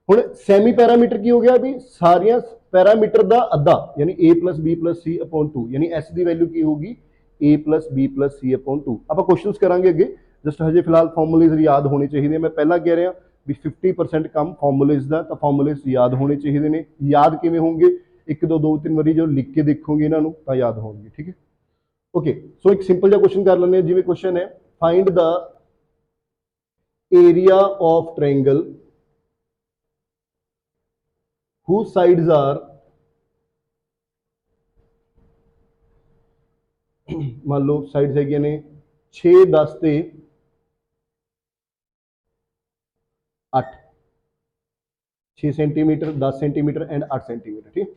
ਹੁਣ ਸੈਮੀ ਪੈਰਾਮੀਟਰ ਕੀ ਹੋ ਗਿਆ ਵੀ ਸਾਰੀਆਂ ਪੈਰਾਮੀਟਰ ਦਾ ਅੱਧਾ, ਯਾਨੀ A plus B plus C upon 2, ਯਾਨੀ S ਦੀ ਵੈਲਿਊ ਕੀ ਹੋਊਗੀ, A plus B plus C upon 2। ਆਪਾਂ ਕੁਐਸਚਨਸ ਕਰਾਂਗੇ ਅੱਗੇ, ਜਸਟ ਹਜੇ ਫਿਲਹਾਲ ਫਾਰਮੂਲੇਜ਼ ਯਾਦ ਹੋਣੇ ਚਾਹੀਦੇ। ਮੈਂ ਪਹਿਲਾਂ ਕਹਿ ਰਿਹਾ ਵੀ 50% ਕੰਮ ਫਾਰਮੂਲੇਜ਼ ਦਾ, ਤਾਂ ਫਾਰਮੂਲੇਜ਼ ਯਾਦ ਹੋਣੇ ਚਾਹੀਦੇ ਨੇ। ਯਾਦ ਕਿਵੇਂ ਹੋਣਗੇ, ਇੱਕ ਦੋ ਤਿੰਨ ਵਾਰੀ ਜਦੋਂ ਲਿਖ ਕੇ ਦੇਖੋਗੇ ਇਹਨਾਂ ਨੂੰ ਤਾਂ ਯਾਦ ਹੋਣਗੇ। ਠੀਕ ਹੈ, ਓਕੇ। ਸੋ ਇੱਕ ਸਿੰਪਲ ਜਿਹਾ ਕੁਐਸਚਨ ਕਰ ਲੈਂਦੇ ਹਾਂ। ਜਿਵੇਂ ਕੁਐਸਚਨ ਹੈ, find the area of triangle whose sides are ਮੰਨ ਲਓ ਸਾਈਡਸ ਹੈਗੀਆਂ ਨੇ 6, 10 ਤੇ 8, 6 ਸੈਂਟੀਮੀਟਰ, 10 ਸੈਂਟੀਮੀਟਰ ਐਂਡ 8 ਸੈਂਟੀਮੀਟਰ। ਠੀਕ,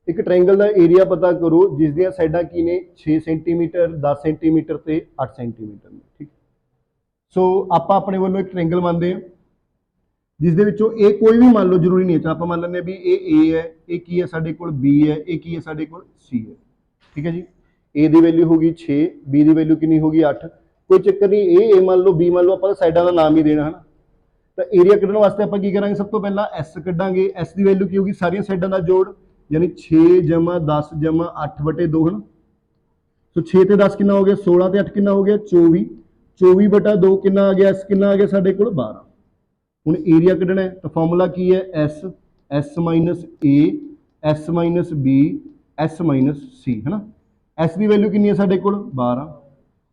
ਇੱਕ ਟ੍ਰਾਇੰਗਲ ਦਾ ਏਰੀਆ ਪਤਾ ਕਰੋ ਜਿਸ ਦੀਆਂ ਸਾਈਡਾਂ ਕੀ ਨੇ, 6 ਸੈਂਟੀਮੀਟਰ, 10 ਸੈਂਟੀਮੀਟਰ ਤੇ 8 ਸੈਂਟੀਮੀਟਰ ਨੇ। ਠੀਕ, ਸੋ ਆਪਾਂ ਆਪਣੇ ਵੱਲੋਂ ਇੱਕ ਟ੍ਰਾਇੰਗਲ ਮੰਨਦੇ ਹਾਂ ਜਿਸ ਦੇ ਵਿੱਚੋਂ ਇਹ ਕੋਈ ਵੀ ਮੰਨ ਲਓ, ਜ਼ਰੂਰੀ ਨਹੀਂ ਹੈ। ਆਪਾਂ ਮੰਨ ਲੈਂਦੇ ਹਾਂ ਵੀ ਇਹ A ਹੈ, ਇਹ ਕੀ ਹੈ ਸਾਡੇ ਕੋਲ B ਹੈ, ਇਹ ਕੀ ਹੈ ਸਾਡੇ ਕੋਲ C ਹੈ। ਠੀਕ ਹੈ ਜੀ, A ਦੀ ਵੈਲਿਊ ਹੋਗੀ 6, B ਦੀ ਵੈਲਿਊ ਕਿੰਨੀ ਹੋਗੀ 8। ਕੋਈ ਚੱਕਰ ਨਹੀਂ, A ਮੰਨ ਲਓ, B ਮੰਨ ਲਓ, ਆਪਾਂ ਸਾਈਡਾਂ ਦਾ ਨਾਮ ਹੀ ਦੇਣਾ ਹੈ ਨਾ। ਤਾਂ ਏਰੀਆ ਕੱਢਣ ਵਾਸਤੇ ਆਪਾਂ ਕੀ ਕਰਾਂਗੇ, ਸਭ ਤੋਂ ਪਹਿਲਾਂ S ਕੱਢਾਂਗੇ। S ਦੀ ਵੈਲਿਊ ਕੀ ਹੋਗੀ, ਸਾਰੀਆਂ ਸਾਈਡਾਂ ਦਾ ਜੋੜ, ਯਾਨੀ 6 ਜਮਾ 10 ਜਮਾ 8/2 ਹੈ ਨਾ। ਸੋ 6 ਤੇ 10 ਕਿੰਨਾ ਹੋ ਗਿਆ, 16 ਤੇ 8 ਕਿੰਨਾ ਹੋ ਗਿਆ, 24। 24/2 ਕਿੰਨਾ ਆ ਗਿਆ, S ਕਿੰਨਾ ਆ ਗਿਆ ਸਾਡੇ ਕੋਲ 12। ਹੁਣ ਏਰੀਆ ਕੱਢਣਾ ਹੈ ਤਾਂ ਫਾਰਮੂਲਾ ਕੀ ਹੈ, S minus A, S minus B, S minus C ਹੈ ਨਾ। S ਦੀ ਵੈਲਿਊ ਕਿੰਨੀ ਹੈ ਸਾਡੇ ਕੋਲ 12।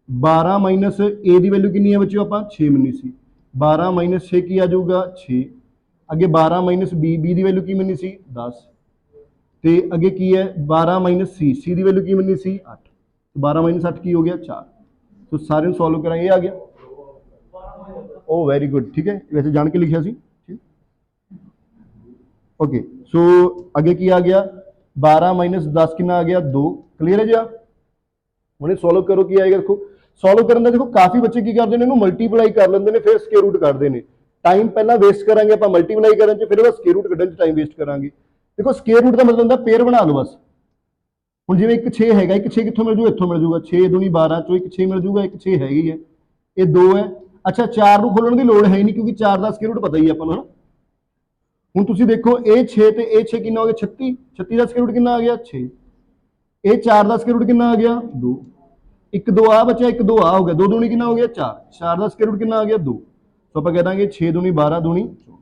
12 ਮਾਈਨਸ A ਦੀ ਵੈਲਿਊ ਕਿੰਨੀ ਹੈ ਬੱਚਿਓ, ਆਪਾਂ 6 ਮੰਨੀ ਸੀ। 12 ਮਾਈਨਸ 6 ਕੀ ਆ ਜਾਊਗਾ, 6। ਅੱਗੇ 12 ਮਾਈਨਸ B ਦੀ ਵੈਲਿਊ ਕੀ ਮੰਨੀ ਸੀ, 10। ਤੇ ਅੱਗੇ ਕੀ ਹੈ 12 ਮਾਈਨਸ C ਦੀ ਵੈਲਿਊ ਕੀ ਮੰਨੀ ਸੀ, 8। 12 ਮਾਈਨਸ 8 ਕੀ ਹੋ ਗਿਆ, 4। ਸੋ ਸਾਰਿਆਂ ਨੂੰ ਸੋਲਵ ਕਰਾਂਗੇ, ਇਹ ਆ ਗਿਆ। ओ वेरी गुड, ठीक है, वैसे जान के लिखा सी। ओके, सो अगे की आ गया 12 माइनस 10 कितना आ गया 2। क्लीयर है जी। हम सॉल्व करो की आएगा, देखो सॉल्व करने का देखो काफी बच्चे की करते हैं मल्टीप्लाई कर लेंगे ने फिर स्क्वायर रूट करते हैं। टाइम पहला वेस्ट करांगे आप मल्टीप्लाई करने फिर स्क्वायर रूट कढ़न टाइम वेस्ट करांगे। देखो स्क्वायर रूट का मतलब होता पेयर बना लो बस। ਹੁਣ ਜਿਵੇਂ ਇੱਕ 6 ਹੈਗਾ, ਇੱਕ 6 ਕਿੱਥੋਂ ਮਿਲ ਜੂਗਾ, ਇੱਥੋਂ ਮਿਲ ਜੂਗਾ, 6 दूनी 12 ਚੋਂ ਇੱਕ 6 ਮਿਲ ਜੂਗਾ, ਇੱਕ 6 ਹੈਗੀ ਹੈ, ਇਹ 2 ਹੈ। ਅੱਛਾ 4 ਨੂੰ ਖੋਲਣ ਦੀ ਲੋੜ ਹੈ ਨਹੀਂ ਕਿਉਂਕਿ 4 ਦਾ ਸਕੁਅਰ ਰੂਟ ਪਤਾ ਹੀ ਆਪਾਂ ਨੂੰ, ਹੁਣ ਤੁਸੀਂ ਦੇਖੋ ਇਹ 6 ਤੇ ਇਹ 6 ਕਿੰਨਾ ਹੋ ਗਿਆ 36, 36 ਦਾ ਸਕੁਅਰ ਰੂਟ ਕਿੰਨਾ ਆ ਗਿਆ 6, ਇਹ 4 ਦਾ ਸਕੁਅਰ ਰੂਟ ਕਿੰਨਾ ਆ ਗਿਆ 2, ਇੱਕ 2 ਆ ਬਚਿਆ, ਇੱਕ 2 ਆ ਹੋ ਗਿਆ, 2 दूनी कितना हो गया 4, 4 ਦਾ ਸਕੁਅਰ ਰੂਟ ਕਿੰਨਾ ਆ ਗਿਆ 2, ਸੋ ਆਪਾਂ ਕਹਿ ਦਾਂਗੇ 6 दूनी 12 दूनी 24।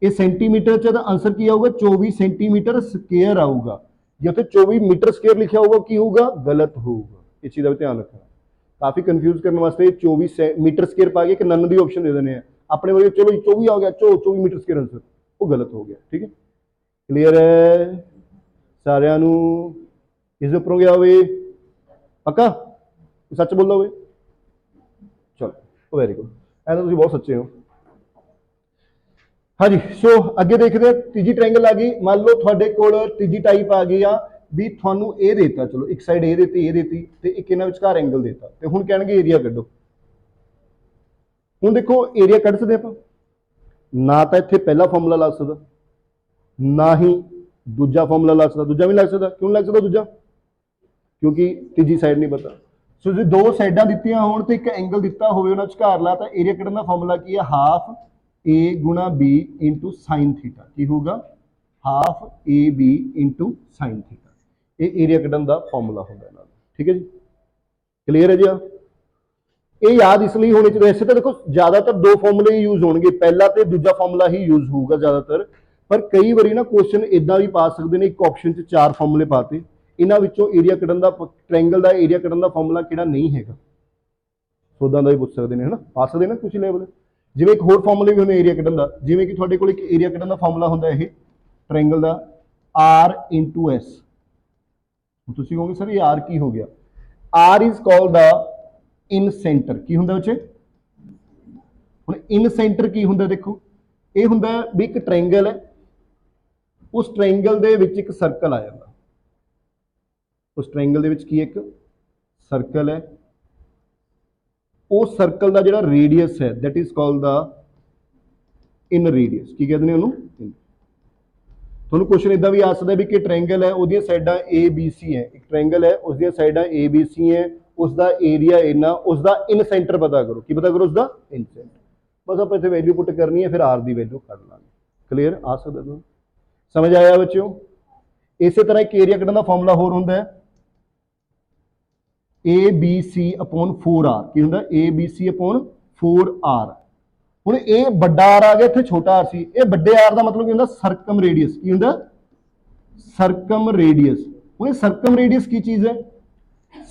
ਇਹ ਸੈਂਟੀਮੀਟਰ ਚ ਦਾ ਆਨਸਰ ਕੀ ਆਊਗਾ 24 ਸੈਂਟੀਮੀਟਰ ਸਕੁਅਰ ਆਊਗਾ। ਜੇ ਉੱਥੇ 24 ਮੀਟਰ ਸਕੁਅਰ ਲਿਖਿਆ ਹੋਊਗਾ ਕੀ ਹੋਊਗਾ ਗਲਤ ਹੋਊਗਾ, ਇਸ ਚੀਜ਼ ਦਾ ਧਿਆਨ ਰੱਖਣਾ। ਕਾਫੀ ਕਨਫਿਊਜ਼ ਕਰਨ ਵਾਸਤੇ 24 ਮੀਟਰ ਸਕੁਅਰ ਪਾ ਕੇ ਇੱਕ ਨਨ ਦੀ ਆਪਸ਼ਨ ਦੇ ਦਿੰਦੇ ਆ ਆਪਣੇ ਵਰਗੇ, ਚਲੋ 24 ਆ ਗਿਆ 24 ਮੀਟਰ ਸਕੁਅਰ ਆਨਸਰ, ਉਹ ਗਲਤ ਹੋ ਗਿਆ। ਠੀਕ ਹੈ, ਕਲੀਅਰ ਹੈ ਸਾਰਿਆਂ ਨੂੰ, ਇਸ ਦੇ ਉੱਪਰੋਂ ਗਿਆ ਹੋਵੇ ਪੱਕਾ, ਸੱਚ ਬੋਲਦਾ ਹੋਵੇ, ਚਲੋ ਵੈਰੀ ਗੁੱਡ, ਐ ਤਾਂ ਤੁਸੀਂ ਬਹੁਤ ਸੱਚੇ ਹੋ। हाँ जी, सो अगे देखते हैं तीजी ट्रायंगल आ गई। मान लो थोड़े कोल तीजी टाइप आ गई आ भी थानू ए देता, चलो एक साइड ए देती ते एक इन्हां विचकार एंगल देता ते हुण कहणगे एरिया कड्ढो। हुण देखो एरिया कढ सकदे आपां ना, तां इत्थे पहला फार्मूला लग सकदा ना ही दूजा फार्मूला लग सकदा, दूजा भी लग सकदा, क्यों लग सकदा दूजा क्योंकि तीजी साइड नहीं पता। सो जे दो साइडां दित्तियां होण ते एक एंगल दित्ता होवे उहनां विचकार ला, तां एरिया कढण दा फार्मूला की है हाफ ए गुणा बी इंटू साइन थीटा, की होगा half A B into sine theta, ये एरिया कढ़न का फॉर्मूला होगा। ठीक है जी, क्लीयर है जी। ये याद इसलिए होने चाहिए, वैसे तो देखो ज्यादातर दो फॉर्मूले ही यूज होंगे, पहला तो दूजा फॉर्मूला ही यूज होगा ज्यादातर, पर कई बार ना क्वेश्चन इदा भी पा सकते हैं, एक ऑप्शन च 4 फॉर्मूले पाते, इन्हों एरिया कढ़न का ट्रायंगल का एरिया कढ़न का फॉर्मूला किहड़ा नहीं है, उदा का भी पूछ सकते हैं, है ना, पा सकते हैं ना कुछ लेवल। जिवें एक होर फॉर्मूले भी होंगे एरिया कढ़न का, जिवें कि तुहाडे कोल एक एरिया कढ़न का फॉर्मूला होंदा है ट्रायंगल का आर इंटू एस। तुसीं कहोगे सर ये आर की हो गया, R is called the incentre, की हुंदा बच्चे हुण इन सेंटर की हुंदा, देखो ये हुंदा भी एक ट्रायंगल है, उस ट्रायंगल दे विच एक सर्कल आ जांदा, उस ट्रायंगल दे विच की एक सर्कल है, उस सर्कल का जो रेडियस है that is called the in radius, की कहते हैं उन्होंने। थोड़ा क्वेश्चन इदा भी आ सकता है भी कि ट्रायंगल है उसदी साइडां ए बी सी है, एक ट्रायंगल है उसदी साइडां ए बी सी है, उसका एरिया इन्ना, उसका इन सेंटर पता करो, की पता करो उसका इन सेंटर, बस आप इतने वैल्यू पुट करनी है, फिर आर की वैल्यू कढ़ लांगे। क्लीयर आ सकता है, समझ आया बच्चों। इस तरह एक एरिया कढ़न का फॉर्मूला होर होंदा है ए बी सी अपॉन 4R, की होंदा ए बी सी अपॉन 4R। हुण ये बड़ा आर आ गया, इत्थे छोटा आर सी, ये बड़े आर का मतलब की होंदा सरकम रेडियस, की होंदा सरकम रेडियस। हुण ये सरकम रेडियस की चीज़ है,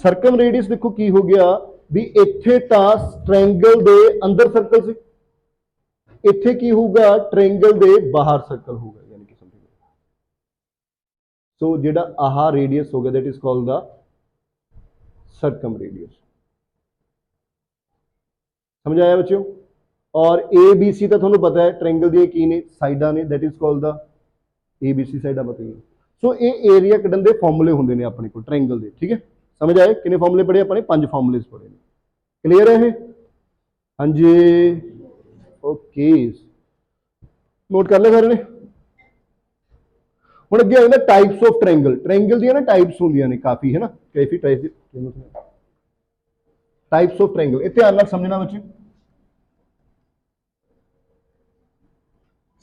सरकम रेडियस देखो की हो गया भी इत्थे तां ट्रायंगल दे अंदर सर्कल से, इत्थे की होगा ट्रायंगल दे बाहर सर्कल होगा, यानी कि समझो। सो जिहड़ा आह रेडियस हो गया that is called the circumradius. समझ आया बच्चों। और ए बी सी तो थोड़ा पता है ट्रायंगल दी की ने साइडां ने, that is called the A B C साइडां पता ही। सो ये एरिया कढ़न के फॉर्मूले होंगे ने अपने को ट्रायंगल के, ठीक है। समझ आए कितने फॉर्मूले पढ़े अपने, 5 फॉर्मूले पढ़े। क्लीयर है ये, हाँ जी ओके, नोट कर ले सारे ने। हुण अगे आंदा टाइप्स ऑफ ट्रायंगल, ट्रायंगल दी ना टाइप्स होंदियां ने काफ़ी, है ना, काफ़ी टाइप्स ऑफ ट्रायंगल, ये ध्यान नाल समझना बच्चे।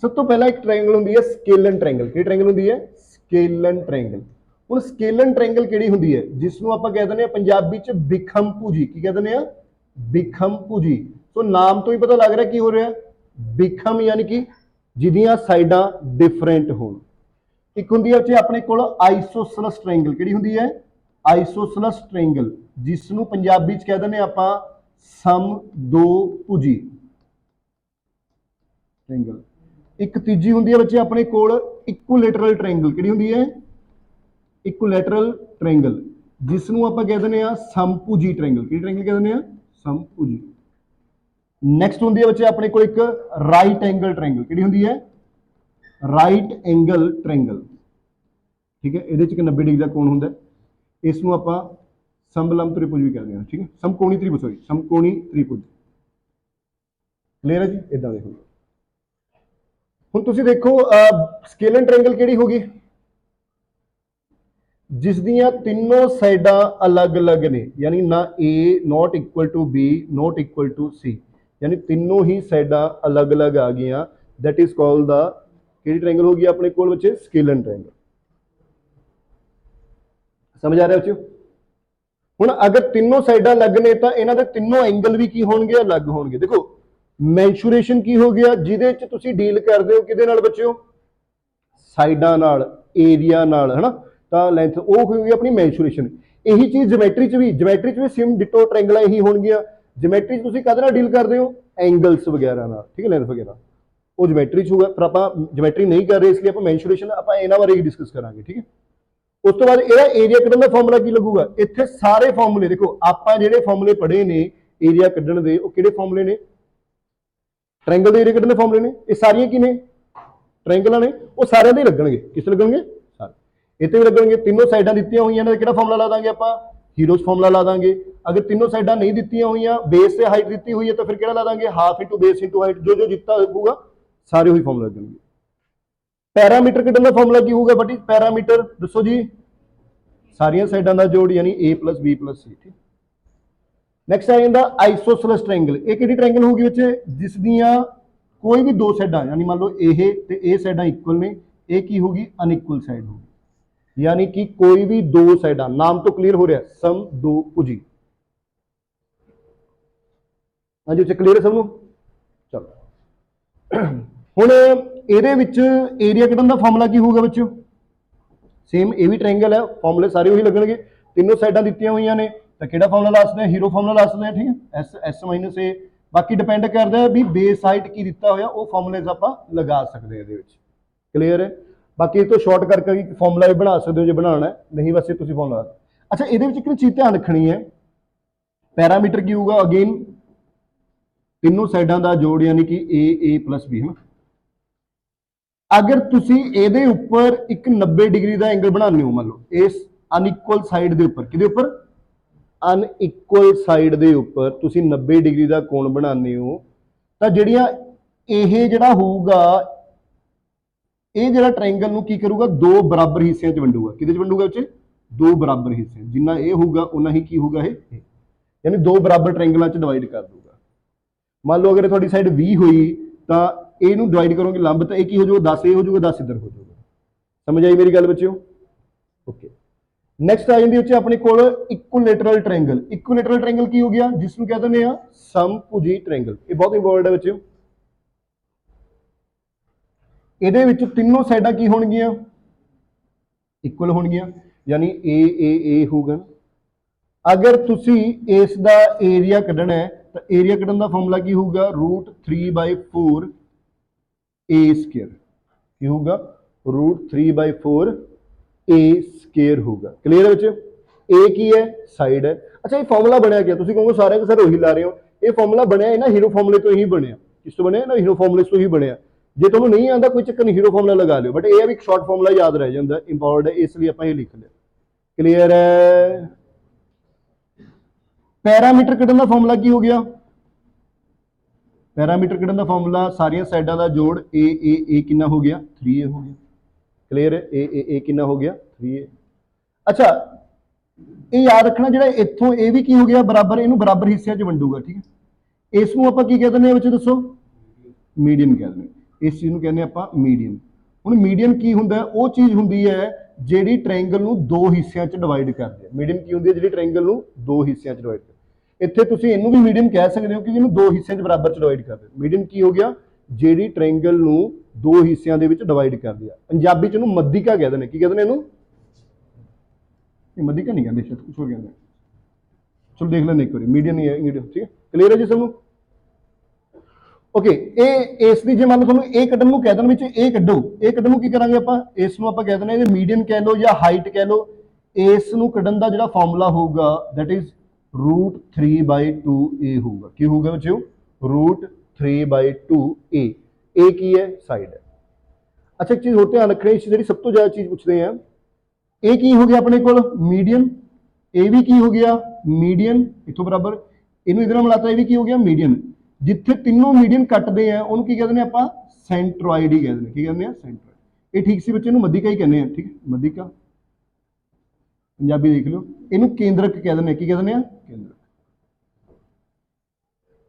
सब तो पहला एक ट्रायंगल होंदी है स्केलन ट्रायंगल, की ट्रायंगल होंदी है स्केलन ट्रायंगल। हुण स्केलन ट्रायंगल किहड़ी होंदी है, जिसनूं आपां कह दिंदे आ पंजाबी च बिखम भुजी, की कह दिंदे आ बिखम भुजी। तो नाम तो ही पता लग रहा की हो रहा बिखम, यानी कि जिहदियां साइडां डिफरेंट होण। एक हुंदी है अपने कोल आइसोसलस ट्रायंगल, किहड़ी हुंदी है आइसोसलस ट्रायंगल, जिसनूं पंजाबी च कह दिंदे आपां समदो भुजी ट्रायंगल। एक तीजी हुंदी है बच्चे अपने कोल इक्विलैटरल ट्रायंगल, किहड़ी हुंदी है इक्विलैटरल ट्रायंगल, जिसनूं आपां कह दिंदे आ समभुजी ट्रायंगल, किहड़ी ट्रायंगल कह दिंदे आ समभुजी। ਨੈਕਸਟ ਹੁੰਦੀ ਹੈ ਬੱਚੇ ਆਪਣੇ ਕੋਲ ਇੱਕ ਰਾਈਟ ਐਂਗਲ ਟ੍ਰਾਇੰਗਲ। ਕਿਹੜੀ ਹੁੰਦੀ ਹੈ? Right angle triangle. ਠੀਕ ਹੈ, ਇਹਦੇ ਚ ਇੱਕ 90 ਡਿਗਰੀ ਦਾ ਕੋਣ ਹੁੰਦਾ, ਇਸ ਨੂੰ ਆਪਾਂ ਸਮਲੰਬ ਤ੍ਰਿਭੁਜ ਵੀ ਕਹਿੰਦੇ ਹਾਂ। ਠੀਕ ਹੈ, ਸਮਕੋਣੀ ਤ੍ਰਿਭੁਜ, ਸੌਰੀ ਸਮਕੋਣੀ ਤ੍ਰਿਭੁਜ। ਕਲੀਅਰ ਹੈ ਜੀ? ਇਦਾਂ ਦੇਖੋ, ਹੁਣ ਤੁਸੀਂ ਦੇਖੋ ਸਕੇਲਨ ਟ੍ਰਾਇੰਗਲ ਕਿਹੜੀ ਹੋ ਗਈ? ਜਿਸ ਦੀਆਂ ਤਿੰਨੋਂ ਸਾਈਡਾਂ ਅਲੱਗ-ਅਲੱਗ ਨੇ, ਯਾਨੀ ਨਾ A not equal to B not equal to C, ਯਾਨੀ ਤਿੰਨੋਂ ਹੀ ਸਾਈਡਾਂ ਅਲੱਗ-ਅਲੱਗ ਆ ਗਈਆਂ। ਦੈਟ ਇਜ਼ ਕਾਲਡ ਦਾ ਕਿਹੜੀ ਟ੍ਰਾਇੰਗਲ ਹੋ ਗਈ ਆਪਣੇ ਕੋਲ ਬੱਚੇ? ਸਕੇਲਨ ਟ੍ਰਾਇੰਗਲ। ਸਮਝ ਆ ਰਿਹਾ ਬੱਚਿਓ? ਹੁਣ ਅਗਰ ਤਿੰਨੋਂ ਸਾਈਡਾਂ ਅਲੱਗ ਨੇ ਤਾਂ ਇਹਨਾਂ ਦੇ ਤਿੰਨੋਂ ਐਂਗਲ ਵੀ ਕੀ ਹੋਣਗੇ? ਅਲੱਗ ਹੋਣਗੇ। ਦੇਖੋ ਮੈਂਸ਼ੂਰੇਸ਼ਨ ਕੀ ਹੋ ਗਿਆ? ਜਿਹਦੇ ਚ ਤੁਸੀਂ ਡੀਲ ਕਰਦੇ ਹੋ ਕਿਹਦੇ ਨਾਲ ਬੱਚਿਓ? ਸਾਈਡਾਂ ਨਾਲ, ਏਰੀਆ ਨਾਲ, ਹਨਾ? ਤਾਂ ਲੈਂਥ ਉਹ ਹੋਊਗੀ ਆਪਣੀ ਮੈਂਸ਼ੂਰੇਸ਼ਨ। ਇਹੀ ਚੀਜ਼ ਜਿਓਮੈਟਰੀ ਚ ਵੀ ਸੇਮ ਡਿਟੋ ਟ੍ਰਾਇੰਗਲਾਂ ਇਹੀ ਹੋਣਗੀਆਂ। ਜਿਓਮੈਟਰੀ ਚ ਤੁਸੀਂ ਕਾਹਦੇ ਨਾਲ ਡੀਲ ਕਰਦੇ ਹੋ? ਐਂਗਲਸ ਵਗੈਰਾ ਨਾਲ। ਠੀਕ ਹੈ, ਲੈਂਥ ਵਗੈਰਾ ਉਹ ਜਿਓਮੈਟਰੀ ਚ ਹੋਊਗਾ, ਪਰ ਆਪਾਂ ਜਿਓਮੈਟਰੀ ਨਹੀਂ ਕਰ ਰਹੇ, ਇਸ ਲਈ ਆਪਾਂ ਮੈਂਸ਼ੂਰੇਸ਼ਨ ਆਪਾਂ ਇਹਨਾਂ ਬਾਰੇ ਹੀ ਡਿਸਕਸ ਕਰਾਂਗੇ। ਠੀਕ ਹੈ, ਉਸ ਤੋਂ ਬਾਅਦ ਇਹਦਾ ਏਰੀਆ ਕੱਢਣ ਦਾ ਫਾਰਮੂਲਾ ਕੀ ਲੱਗੂਗਾ? ਇੱਥੇ ਸਾਰੇ ਫਾਰਮੂਲੇ ਦੇਖੋ, ਆਪਾਂ ਜਿਹੜੇ ਫਾਰਮੂਲੇ ਪੜ੍ਹੇ ਨੇ ਏਰੀਆ ਕੱਢਣ ਦੇ, ਉਹ ਕਿਹੜੇ ਫਾਰਮੂਲੇ ਨੇ? ਟ੍ਰਾਇੰਗਲ ਦੇ ਏਰੀਆ ਕੱਢਣ ਦੇ ਫਾਰਮੂਲੇ ਨੇ। ਇਹ ਸਾਰੀਆਂ ਕੀ ਨੇ? ਟ੍ਰਾਇੰਗਲਾਂ ਨੇ। ਉਹ ਸਾਰਿਆਂ ਦੇ ਲੱਗਣਗੇ। ਕਿਸ ਲੱਗਣਗੇ? ਸਾਰੇ। ਇੱਥੇ ਵੀ ਲੱਗਣਗੇ। ਤਿੰਨੋਂ ਸਾਈਡਾਂ ਦਿੱਤੀਆਂ ਹੋਈਆਂ ਨੇ, ਕਿਹੜਾ ਫਾਰਮੂਲਾ ਲਾ ਦਾਂਗੇ ਆਪਾਂ? ਹੀਰੋਜ਼ ਫਾਰਮੂਲਾ ਲਾ ਦਾਂਗੇ। ਅਗਰ ਤਿੰਨੋਂ ਸਾਈਡਾਂ ਨਹੀਂ ਦਿੱਤੀਆਂ ਹੋਈਆਂ, ਬੇਸ ਤੇ ਹਾਈਟ ਦਿੱਤੀ ਹੋਈ ਹੈ, ਤਾਂ ਫਿਰ ਕਿਹੜਾ ਲਾ ਦਾਂਗੇ? Half into base into height. ਜੋ ਜੋ ਜਿੱਤਾ ਹੋਊਗਾ ਸਾਰੇ ਉਹੀ ਫਾਰਮੂਲਾ ਲੱਗਣਗੇ। ਪੈਰਾਮੀਟਰ ਕੱਢਣ ਦਾ ਫਾਰਮੂਲਾ ਕੀ ਹੋਊਗਾ ਬਟੀ? ਪੈਰਾਮੀਟਰ ਦੱਸੋ ਜੀ? ਸਾਰੀਆਂ ਸਾਈਡਾਂ ਦਾ ਜੋੜ, ਯਾਨੀ A + B + C। ਠੀਕ। ਨੈਕਸਟ ਆ ਜਾਂਦਾ ਆਈਸੋਸਲਸ ਟ੍ਰਾਇੰਗਲ। ਇਹ ਕਿਹੜੀ ਟ੍ਰਾਇੰਗਲ ਹੋਊਗੀ ਬੱਚੇ? ਜਿਸ ਦੀਆਂ ਕੋਈ ਵੀ ਦੋ ਸਾਈਡਾਂ, ਯਾਨੀ ਮੰਨ ਲਓ ਇਹ ਤੇ ਇਹ ਸਾਈਡਾਂ ਇਕੁਅਲ ਨੇ, ਇਹ ਕੀ ਹੋਊਗੀ? ਅਨਇਕੁਅਲ ਸਾਈਡ ਹੋਊਗੀ। ਯਾਨੀ ਕਿ ਕੋਈ ਵੀ ਦੋ ਸਾਈਡਾਂ, ਨਾਮ ਤੋਂ ਕਲੀਅਰ ਹੋ ਰਿਹਾ, ਸਮਦੋਭੁਜੀ। ਹਾਂਜੀ ਬੱਚੇ, ਕਲੀਅਰ ਹੈ ਸਭ ਨੂੰ? ਚਲੋ ਹੁਣ ਇਹਦੇ ਵਿੱਚ ਏਰੀਆ ਕੱਢਣ ਦਾ ਫਾਰਮੂਲਾ ਕੀ ਹੋਊਗਾ ਬੱਚਿਓ? ਸੇਮ ਇਹ ਵੀ ਟ੍ਰਾਇੰਗਲ ਹੈ, ਫਾਰਮੂਲੇ ਸਾਰੇ ਉਹੀ ਲੱਗਣਗੇ। ਤਿੰਨੋਂ ਸਾਈਡਾਂ ਦਿੱਤੀਆਂ ਹੋਈਆਂ ਨੇ, ਤਾਂ ਕਿਹੜਾ ਫਾਰਮੂਲਾ ਲਾ ਸਕਦੇ ਹਾਂ? ਹੀਰੋ ਫਾਰਮੂਲਾ ਲਾ ਸਕਦੇ ਹਾਂ। ਠੀਕ ਹੈ, S - A। ਬਾਕੀ ਡਿਪੈਂਡ ਕਰਦਾ ਹੈ ਵੀ ਬੇਸ ਹਾਈਟ ਕੀ ਦਿੱਤਾ ਹੋਇਆ, ਉਹ ਫਾਰਮੂਲੇਜ਼ ਆਪਾਂ ਲਗਾ ਸਕਦੇ ਹਾਂ ਇਹਦੇ ਵਿੱਚ। ਕਲੀਅਰ ਹੈ? ਬਾਕੀ ਇਹ ਤੋਂ ਸ਼ਾਰਟ ਕਰਕੇ ਫਾਰਮੂਲਾ ਵੀ ਬਣਾ ਸਕਦੇ ਹੋ ਜੇ ਬਣਾਉਣਾ ਹੈ, ਨਹੀਂ ਵੈਸੇ ਤੁਸੀਂ ਫਾਰਮੂਲਾ। ਅੱਛਾ, ਇਹਦੇ ਵਿੱਚ ਇੱਕ ਚੀਜ਼ ਧਿਆਨ ਰੱਖਣੀ ਹੈ। ਪੈਰਾਮੀਟਰ ਕੀ ਹੋਊਗਾ? ਅਗੇਨ ਤਿੰਨੋਂ ਸਾਈਡਾਂ ਦਾ ਜੋੜ, ਯਾਨੀ ਕਿ A + B। ਹੈ ਨਾ? ਅਗਰ ਤੁਸੀਂ ਇਹਦੇ ਉੱਪਰ ਇੱਕ 90 ਡਿਗਰੀ ਦਾ ਐਂਗਲ ਬਣਾਉਂਦੇ ਹੋ, ਮੰਨ ਲਓ ਇਸ ਅਨਇਕੁਅਲ ਸਾਈਡ ਦੇ ਉੱਪਰ, ਕਿਹਦੇ ਉੱਪਰ? ਅਨਇਕੁਅਲ ਸਾਈਡ ਦੇ ਉੱਪਰ ਤੁਸੀਂ 90 ਡਿਗਰੀ ਦਾ ਕੋਣ ਬਣਾਉਂਦੇ ਹੋ, ਤਾਂ ਜਿਹੜੀਆਂ ਇਹ ਜਿਹੜਾ ਹੋਊਗਾ, ਇਹ ਜਿਹੜਾ ਟ੍ਰਾਇੰਗਲ ਨੂੰ ਕੀ ਕਰੂਗਾ? ਦੋ ਬਰਾਬਰ ਹਿੱਸਿਆਂ 'ਚ ਵੰਡੂਗਾ। ਕਿਹਦੇ 'ਚ ਵੰਡੂਗਾ ਬੱਚੇ? ਦੋ ਬਰਾਬਰ ਹਿੱਸੇ। ਜਿੰਨਾ ਇਹ ਹੋਊਗਾ ਉਨਾ ਹੀ ਕੀ ਹੋਊਗਾ? ਇਹ ਯਾਨੀ ਦੋ ਬਰਾਬਰ ਟ੍ਰਾਇੰਗਲਾਂ 'ਚ ਡਿਵਾਈਡ ਕਰ ਦੂਗਾ। ਮੰਨ ਲਓ ਅਗਰ ਤੁਹਾਡੀ ਸਾਈਡ 20 ਹੋਈ, ਤਾਂ ਇਹਨੂੰ ਡਿਵਾਈਡ ਕਰੋਗੇ ਲੰਬ, ਤਾਂ ਇਹ ਕੀ ਹੋ ਜਾਊਗਾ? 10 ਇਹ ਹੋ ਜਾਊਗਾ, 10 ਇੱਧਰ ਹੋ ਜਾਊਗਾ। ਸਮਝ ਆਈ ਮੇਰੀ ਗੱਲ ਬੱਚਿਓ? ਓਕੇ। ਨੈਕਸਟ ਆ ਜਾਂਦੀ ਬੱਚੇ ਆਪਣੇ ਕੋਲ ਇਕੁਲੇਟਰਲ ਟ੍ਰਾਇੰਗਲ। ਇਕੁਲੇਟਰਲ ਟ੍ਰਾਇੰਗਲ ਕੀ ਹੋ ਗਿਆ? ਜਿਸ ਨੂੰ ਕਹਿ ਦਿੰਦੇ ਆ ਸਮਭੁਜੀ ਟ੍ਰਾਇੰਗਲ। ਇਹ ਬਹੁਤ ਇੰਪੋਰਟੈਂਟ ਹੈ ਬੱਚਿਓ। ਇਹਦੇ ਵਿੱਚ ਤਿੰਨੋਂ ਸਾਈਡਾਂ ਕੀ ਹੋਣਗੀਆਂ? ਇਕੁਅਲ ਹੋਣਗੀਆਂ, ਯਾਨੀ A ਹੋਊਗਾ। ਅਗਰ ਤੁਸੀਂ ਇਸ ਦਾ ਏਰੀਆ ਕੱਢਣਾ ਹੈ, ਤਾਂ ਏਰੀਆ ਕੱਢਣ ਦਾ ਫਾਰਮੂਲਾ ਕੀ ਹੋਊਗਾ? √3/4 A²। ਕੀ ਹੋਊਗਾ? √3/4 A² ਹੋਊਗਾ। ਕਲੀਅਰ ਹੈ ਬੱਚੇ? A ਕੀ ਹੈ? ਸਾਈਡ ਹੈ। ਅੱਛਾ, ਇਹ ਫਾਰਮੂਲਾ ਬਣਿਆ ਗਿਆ? ਤੁਸੀਂ ਕਹੋਗੇ ਸਾਰੇ ਸਰ ਉਹੀ ਲਾ ਰਹੇ ਹੋ। ਇਹ ਫਾਰਮੂਲਾ ਬਣਿਆ ਇਹਨਾਂ ਹੀਰੋ ਫਾਰਮੂਲੇ ਤੋਂ ਹੀ ਬਣਿਆ। ਕਿਸ ਤੋਂ ਬਣਿਆ? ਇਹਨਾਂ ਹੀਰੋ ਫਾਰਮੂਲੇ ਤੋਂ ਹੀ ਬਣਿਆ। ਜੇ ਤੁਹਾਨੂੰ ਨਹੀਂ ਆਉਂਦਾ ਕੋਈ ਚੱਕਰ ਨਹੀਂ, ਹੀਰੋ ਫਾਰਮੂਲਾ ਲਗਾ ਲਿਓ, ਬਟ ਇਹ ਹੈ ਵੀ ਇੱਕ ਸ਼ਾਰਟ ਫਾਰਮੂਲਾ ਯਾਦ ਰਹਿ ਜਾਂਦਾ, ਇੰਪੋਰਟੈਂਟ ਹੈ, ਇਸ ਲਈ ਆਪਾਂ ਇਹ ਲਿਖ ਲਿਆ। ਕਲੀਅਰ ਹੈ? ਪੈਰਾਮੀਟਰ ਕੱਢਣ ਦਾ ਫਾਰਮੂਲਾ ਕੀ ਹੋ ਗਿਆ? ਪੈਰਾਮੀਟਰ ਕੱਢਣ ਦਾ ਫਾਰਮੂਲਾ ਸਾਰੀਆਂ ਸਾਈਡਾਂ ਦਾ ਜੋੜ, A ਕਿੰਨਾ ਹੋ ਗਿਆ? 3A ਹੋ ਗਿਆ। ਕਲੀਅਰ ਹੈ? A ਕਿੰਨਾ ਹੋ ਗਿਆ? 3A। ਅੱਛਾ, ਇਹ ਯਾਦ ਰੱਖਣਾ, ਜਿਹੜਾ ਇੱਥੋਂ ਇਹ ਵੀ ਕੀ ਹੋ ਗਿਆ? ਬਰਾਬਰ। ਇਹਨੂੰ ਬਰਾਬਰ ਹਿੱਸਿਆਂ 'ਚ ਵੰਡੂਗਾ। ਠੀਕ ਹੈ, ਇਸ ਨੂੰ ਆਪਾਂ ਕੀ ਕਹਿ ਦਿੰਦੇ ਹਾਂ ਬੱਚੇ? ਦੱਸੋ। ਮੀਡੀਅਨ ਕਹਿ ਦਿੰਦੇ। ਇਸ ਚੀਜ਼ ਨੂੰ ਕਹਿੰਦੇ ਆਪਾਂ ਮੀਡੀਅਨ। ਹੁਣ ਮੀਡੀਅਨ ਕੀ ਹੁੰਦਾ? ਉਹ ਚੀਜ਼ ਹੁੰਦੀ ਹੈ ਜਿਹੜੀ ਟ੍ਰਾਇੰਗਲ ਨੂੰ ਦੋ ਹਿੱਸਿਆਂ 'ਚ ਡਿਵਾਈਡ ਕਰਦੀ ਹੈ। ਮੀਡੀਅਨ ਕੀ ਹੁੰਦੀ ਹੈ? ਜਿਹੜੀ ਟ੍ਰਾਇੰਗਲ ਨੂੰ ਦੋ ਹਿੱਸਿਆਂ 'ਚ ਡਿਵਾਈਡ ਕਰਦੀ ਹੈ। ਇੱਥੇ ਤੁਸੀਂ ਇਹਨੂੰ ਵੀ ਮੀਡੀਅਨ ਕਹਿ ਸਕਦੇ ਹੋ, ਕਿਉਂਕਿ ਇਹਨੂੰ ਦੋ ਹਿੱਸਿਆਂ 'ਚ ਬਰਾਬਰ 'ਚ ਡਿਵਾਈਡ ਕਰਦੇ। ਮੀਡੀਅਨ ਕੀ ਹੋ ਗਿਆ? ਜਿਹੜੀ ਟ੍ਰਾਇੰਗਲ ਨੂੰ ਦੋ ਹਿੱਸਿਆਂ ਦੇ ਵਿੱਚ ਡਿਵਾਈਡ ਕਰਦੀ ਆ। ਪੰਜਾਬੀ 'ਚ ਇਹਨੂੰ ਮੱਧਿਕਾ ਕਹਿ ਦਿੰਦੇ। ਕੀ ਕਹਿੰਦੇ ਨੇ ਇਹਨੂੰ? ਮੱਧਿਕਾ ਨਹੀਂ ਕਹਿੰਦੇ, ਸ਼ਾਇਦ ਕੁਝ ਹੋ ਕਹਿੰਦੇ। ਚਲੋ ਦੇਖ ਲੈਂਦੇ ਇੱਕ ਵਾਰੀ। ਮੀਡੀਅਨ ਹੀ ਹੈ, ਮੀਡੀਅਨ। ਠੀਕ ਹੈ, ਕਲੀਅਰ ਹੈ ਜੀ ਸਭ ਨੂੰ? ਓਕੇ। ਇਹ ਇਸ ਦੀ ਜੇ ਮੰਨ ਲਓ ਤੁਹਾਨੂੰ ਇਹ ਕੱਢਣ ਨੂੰ ਕਹਿ ਦੇਣ, ਵਿੱਚ ਇਹ ਕੱਢੋ, ਇਹ ਕੱਢਣ ਨੂੰ ਕੀ ਕਰਾਂਗੇ ਆਪਾਂ? ਇਸ ਨੂੰ ਆਪਾਂ ਕਹਿ ਦਿੰਦੇ ਇਹਦੇ ਮੀਡੀਅਨ ਕਹਿ ਲਓ ਜਾਂ ਹਾਈਟ ਕਹਿ ਲਓ। ਇਸ ਨੂੰ ਕੱਢਣ ਦਾ ਜਿਹੜਾ ਫਾਰਮੂਲਾ ਹੋਊਗਾ, ਦੈਟ ਇਜ਼ √3/2A ਹੋਊਗਾ। ਕੀ ਹੋਊਗਾ ਬੱਚਿਓ? √3/2 ए की है साइड है। अच्छा एक चीज होते ध्यान रखनी जी सब तो ज्यादा चीज पूछते हैं ए की हो गया अपने को मीडियन ए भी की हो गया मीडियन इथों बराबर ਇਹਨੂੰ ਇਹਦੇ ਨਾਲ ਮਿਲਾਤਾ ਇਹ ਵੀ ਕੀ ਹੋ ਗਿਆ ਮੀਡੀਅਨ ਜਿੱਥੇ ਤਿੰਨੋਂ ਮੀਡੀਅਨ ਕੱਟਦੇ ਆ ਉਹਨੂੰ ਕੀ ਕਹਿੰਦੇ ਨੇ ਆਪਾਂ ਸੈਂਟਰੋਇਡ ਹੀ ਕਹਿੰਦੇ ਨੇ ਕੀ ਕਹਿੰਦੇ ਆ ਸੈਂਟਰੋਇਡ ਇਹ ਠੀਕ ਸੀ ਬੱਚੇ ਨੂੰ ਮੱਧਿਕਾ ਹੀ ਕਹਿੰਦੇ ਆ ਠੀਕ ਹੈ ਮੱਧਿਕਾ ਪੰਜਾਬੀ ਦੇਖ ਲਿਓ ਇਹਨੂੰ ਕੇਂਦਰਕ ਕਹਿ ਦਿੰਦੇ ਆ ਕੀ ਕਹਿੰਦੇ ਆ ਕੇਂਦਰਕ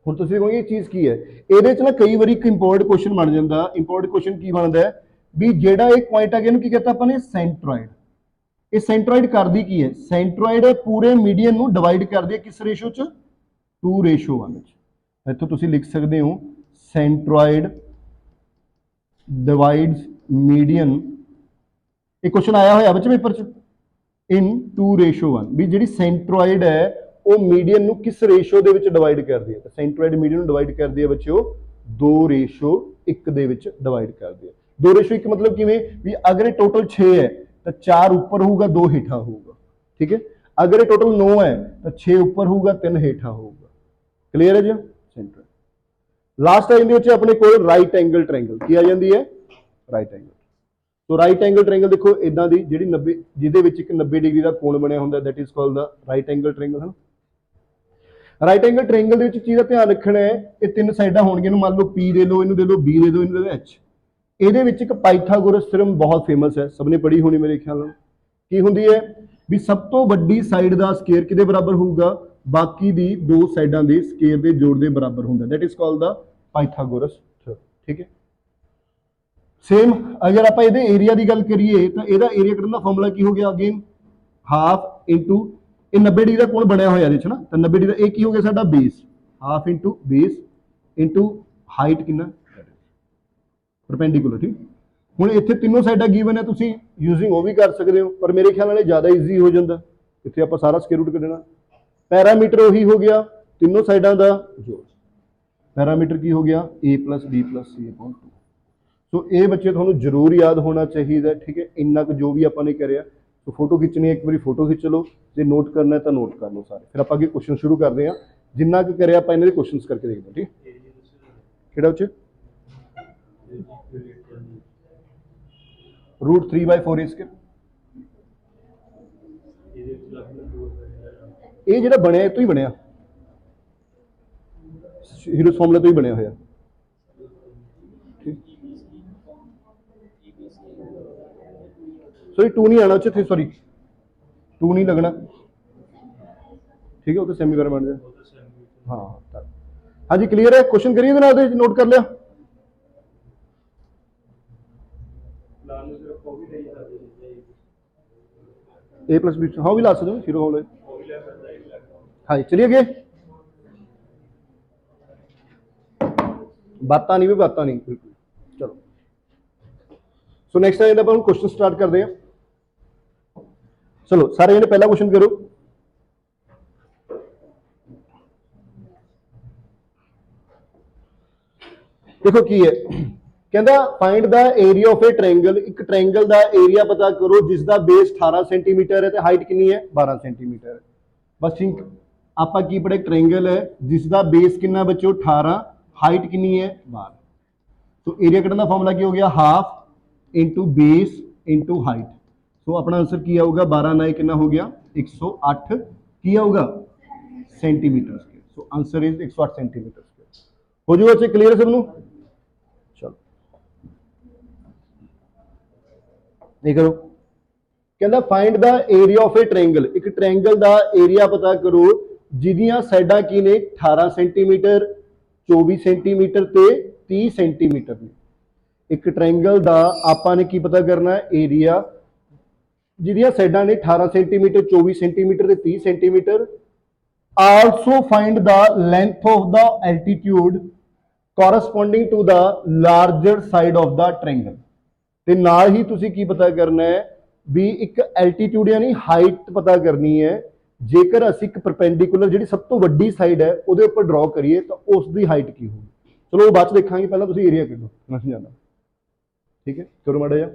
ਹੁਣ ਤੁਸੀਂ ਕਹੋਗੇ ਇਹ ਚੀਜ਼ ਕੀ ਹੈ ਇਹਦੇ ਚ ਨਾ ਕਈ ਵਾਰੀ ਇੱਕ ਇੰਪੋਰਟੈਂਟ ਕੁਐਸਚਨ ਬਣ ਜਾਂਦਾ ਇੰਪੋਰਟੈਂਟ ਕੁਐਸਚਨ ਕੀ ਬਣਦਾ ਹੈ ਵੀ ਜਿਹੜਾ ਇਹ ਪੁਆਇੰਟ ਆ ਗਿਆ ਇਹਨੂੰ ਕੀ ਕਹਿੰਦਾ ਆਪਾਂ ਨੇ ਸੈਂਟਰੋਇਡ ਇਹ ਸੈਂਟਰੋਇਡ ਕਰਦੀ ਕੀ ਹੈ ਸੈਂਟਰੋਇਡ ਪੂਰੇ ਮੀਡੀਅਨ ਨੂੰ ਡਿਵਾਈਡ ਕਰਦੀ ਹੈ ਕਿਸ ਰੇਸ਼ੋ ਚ 2:1 ਇੱਥੋਂ ਤੁਸੀਂ ਲਿਖ ਸਕਦੇ ਹੋ ਸੈਂਟਰੋਇਡ ਡਿਵਾਈਡਸ ਮੀਡੀਅਨ ਇਹ ਕੁਐਸਚਨ ਆਇਆ ਹੋਇਆ ਬੱਚੇ ਪੇਪਰ ਚ ਇਨ 2:1 ਵੀ ਜਿਹੜੀ ਸੈਂਟਰੋਇਡ ਹੈ ਉਹ ਮੀਡੀਅਨ ਨੂੰ ਕਿਸ ਰੇਸ਼ੋ ਦੇ ਵਿੱਚ ਡਿਵਾਈਡ ਕਰਦੀ ਹੈ ਤਾਂ ਸੈਂਟਰੋਇਡ ਮੀਡੀਅਨ ਨੂੰ ਡਿਵਾਈਡ ਕਰਦੀ ਹੈ ਬੱਚਿਓ 2:1 ਦੇ ਵਿੱਚ ਡਿਵਾਈਡ ਕਰਦੀ ਹੈ 2:1 ਮਤਲਬ ਕਿਵੇਂ ਵੀ ਅਗਰ ਇਹ ਟੋਟਲ 6 ਹੈ ਤਾਂ 4 ਉੱਪਰ ਹੋਊਗਾ 2 ਹੇਠਾਂ ਹੋਊਗਾ ਠੀਕ ਹੈ ਅਗਰ ਇਹ ਟੋਟਲ 9 ਹੈ ਤਾਂ 6 ਉੱਪਰ ਹੋਊਗਾ 3 ਹੇਠਾਂ ਹੋਊਗਾ ਕਲੀਅਰ ਹੈ ਜੀ ਸੈਂਟਰ ਲਾਸਟ ਟਾਈਮ ਦੇ ਵਿੱਚ ਆਪਣੇ ਕੋਲ ਰਾਈਟ ਐਂਗਲ ਟ੍ਰਾਇੰਗਲ ਕੀ ਆ ਜਾਂਦੀ ਹੈ ਰਾਈਟ ਐਂਗਲ ਸੋ ਰਾਈਟ ਐਂਗਲ ਟ੍ਰਾਇੰਗਲ ਦੇਖੋ ਇਦਾਂ ਦੀ ਜਿਹੜੀ 90 ਜਿਹਦੇ ਵਿੱਚ ਇੱਕ 90 ਡਿਗਰੀ ਦਾ ਕੋਣ ਬਣਿਆ ਹੁੰਦਾ that is called the right angle triangle ਹੈ ਰਾਈਟ ਐਂਗਲ ਟ੍ਰਾਇੰਗਲ ਦੇ ਵਿੱਚ ਚੀਜ਼ ਦਾ ਧਿਆਨ ਰੱਖਣਾ ਹੈ ਇਹ ਤਿੰਨ ਸਾਈਡਾਂ ਹੋਣਗੀਆਂ ਇਹਨੂੰ ਮੰਨ ਲਓ P ਦੇ ਲਓ ਇਹਨੂੰ ਦੇ ਲਓ B ਦੇ ਦਿਓ ਇਹਨੂੰ ਦੇ ਦਿਓ H ਇਹਦੇ ਵਿੱਚ ਇੱਕ ਪਾਈਥਾਗੋਰਸ ਥਿਊਰਮ ਬਹੁਤ ਫੇਮਸ ਹੈ ਸਭ ਨੇ ਪੜ੍ਹੀ ਹੋਣੀ ਮੇਰੇ ਖਿਆਲ ਨਾਲ ਕੀ ਹੁੰਦੀ ਹੈ ਵੀ ਸਭ ਤੋਂ ਵੱਡੀ ਸਾਈਡ ਦਾ ਸਕੁਅਰ ਕਿਹਦੇ ਬਰਾਬਰ ਹੋਊਗਾ ਬਾਕੀ ਦੀ ਦੋ ਸਾਈਡਾਂ ਦੇ ਸਕੁਅਰ ਦੇ ਜੋੜ ਦੇ ਬਰਾਬਰ ਹੁੰਦਾ that is called the Pythagoras theorem ਠੀਕ ਹੈ ਸੇਮ ਅਗਰ ਆਪਾਂ ਇਹਦੇ ਏਰੀਆ ਦੀ ਗੱਲ ਕਰੀਏ ਤਾਂ ਇਹਦਾ ਏਰੀਆ ਕੱਢਣ ਦਾ ਫਾਰਮੂਲਾ ਕੀ ਹੋ ਗਿਆ ਅਗੇਨ ਹਾਫ ਇਨਟੂ ਇਹ 90 ਡਿਗਰੀ ਦਾ ਕੋਣ ਬਣਿਆ ਹੋਇਆ ਇਹਦੇ ਚ ਨਾ ਤਾਂ 90 ਡਿਗਰੀ ਦਾ ਇਹ ਕੀ ਹੋ ਗਿਆ ਸਾਡਾ base half into base into height ਕਿੰਨਾ ਪਰਪੈਂਡੀਕੂਲਰ ਠੀਕ ਹੁਣ ਇੱਥੇ ਤਿੰਨੋਂ ਸਾਈਡਾਂ ਗਿਵਨ ਹੈ ਤੁਸੀਂ ਯੂਜ਼ਿੰਗ ਉਹ ਵੀ ਕਰ ਸਕਦੇ ਹੋ ਪਰ ਮੇਰੇ ਖਿਆਲ ਨਾਲ ਇਹ ਜ਼ਿਆਦਾ ਈਜ਼ੀ ਹੋ ਜਾਂਦਾ ਇੱਥੇ ਆਪਾਂ ਸਾਰਾ ਸਕੁਅਰ ਰੂਟ ਕੱਢਣਾ ਪੈਰਾਮੀਟਰ ਉਹੀ ਹੋ ਗਿਆ ਤਿੰਨੋਂ ਸਾਈਡਾਂ ਦਾ ਜੋੜ ਪੈਰਾਮੀਟਰ ਕੀ ਹੋ ਗਿਆ a + b + c / 2 ਸੋ ਇਹ ਬੱਚੇ ਤੁਹਾਨੂੰ ਜ਼ਰੂਰ ਯਾਦ ਹੋਣਾ ਚਾਹੀਦਾ ਠੀਕ ਹੈ ਇੰਨਾ ਕੁ ਜੋ ਵੀ ਆਪਾਂ ਨੇ ਕਰਿਆ ਸੋ ਫੋਟੋ ਖਿੱਚਣੀ ਹੈ ਇੱਕ ਵਾਰੀ ਫੋਟੋ ਖਿੱਚ ਲਓ ਜੇ ਨੋਟ ਕਰਨਾ ਹੈ ਤਾਂ ਨੋਟ ਕਰ ਲਓ ਸਾਰੇ ਫਿਰ ਆਪਾਂ ਅੱਗੇ ਕੁਐਸਚਨ ਸ਼ੁਰੂ ਕਰਦੇ ਹਾਂ ਜਿੰਨਾ ਕੁ ਕਰਿਆ ਆਪਾਂ ਇਹਨਾਂ ਦੇ ਕੁਐਸਚਨਸ ਕਰਕੇ ਦੇਖਦੇ ਹਾਂ ਠੀਕ ਕਿਹੜਾ ਉੱਚ √3/4 a ਸਕੁਅਰ ਇਹ ਜਿਹੜਾ ਬਣਿਆ ਇਹ ਤੋਂ ਹੀ ਬਣਿਆ ਹੀਰੋਸ ਫਾਰਮੂਲਾ ਤੋਂ ਹੀ ਬਣਿਆ ਹੋਇਆ ਸੌਰੀ 2 ਨਹੀਂ ਆਣਾ ਉੱਥੇ ਸੌਰੀ 2 ਨਹੀਂ ਲੱਗਣਾ ਠੀਕ ਹੈ ਉਹ ਤਾਂ ਸੈਮੀਕਰਨ ਬਣ ਜਾਏ ਹਾਂ ਹਾਂਜੀ ਕਲੀਅਰ ਹੈ ਕੁਐਸਚਨ ਕਰੀਏ ਇਹਦੇ ਨਾਲ ਦੇ ਨੋਟ ਕਰ ਲਿਆ a + b हाँ भी ला सकते हो जीरो होल हाँ चलिए आगे बात नहीं भी बात नहीं बिल्कुल चलो सो नेक्स्ट टाइम अपन क्वेश्चन स्टार्ट करते हैं चलो सारे जने पहला क्वेश्चन करो देखो की है ਕਹਿੰਦਾ find the area of a triangle ਇੱਕ ਟ੍ਰਾਇੰਗਲ ਦਾ ਏਰੀਆ ਪਤਾ ਕਰੋ ਜਿਸ ਦਾ ਬੇਸ 18 ਸੈਂਟੀਮੀਟਰ ਹੈ ਤੇ ਹਾਈਟ ਕਿੰਨੀ ਹੈ 12 ਸੈਂਟੀਮੀਟਰ ਹੈ ਬਸ ਠੀਕ ਆਪਾਂ ਕੀ ਪੜਿਆ ਟ੍ਰਾਇੰਗਲ ਹੈ ਜਿਸ ਦਾ ਬੇਸ ਕਿੰਨਾ ਬੱਚੋ 18 ਹਾਈਟ ਕਿੰਨੀ ਹੈ 12 तो एरिया कटने का फॉर्मूला क्या हो गया half into base into height तो अपना आंसर किया होगा 12 9 कितना हो गया 108 किया होगा centimetre square so answer is 108 centimetre square हो जाएगा अच्छे क्लियर है सबनों चलो ये करो कहता find the area of A triangle एक ट्रायंगल दा एरिया पता करो जिदियां साइडां की ने 18 सेंटीमीटर 24 सेंटीमीटर ते 30 सेंटीमीटर ने एक ट्रायंगल दा आपां ने की पता करना है एरिया जिदियां साइडां ने 18 सेंटीमीटर 24 सेंटीमीटर ते 30 centimetre also find the length of the altitude corresponding to the larger side of the triangle ਤੇ ਨਾਲ ਹੀ ਤੁਸੀਂ ਕੀ ਪਤਾ ਕਰਨਾ ਹੈ ਵੀ ਇੱਕ ਐਲਟੀਟਿਊਡ ਯਾਨੀ ਹਾਈਟ ਪਤਾ ਕਰਨੀ ਹੈ ਜੇਕਰ ਅਸੀਂ ਇੱਕ ਪਰਪੈਂਡੀਕੂਲਰ ਜਿਹੜੀ ਸਭ ਤੋਂ ਵੱਡੀ ਸਾਈਡ ਹੈ ਉਹਦੇ ਉੱਪਰ ਡਰਾ ਕਰੀਏ ਤਾਂ ਉਸ ਦੀ ਹਾਈਟ ਕੀ ਹੋਊਗੀ ਚਲੋ ਉਹ ਬਾਅਦ ਚ ਦੇਖਾਂਗੇ ਪਹਿਲਾਂ ਤੁਸੀਂ ਏਰੀਆ ਕੱਢੋ ਮੈਂ ਸਮਝਾਉਂਦਾ ਠੀਕ ਹੈ ਕਰੋ ਮਾੜਾ ਜਿਹਾ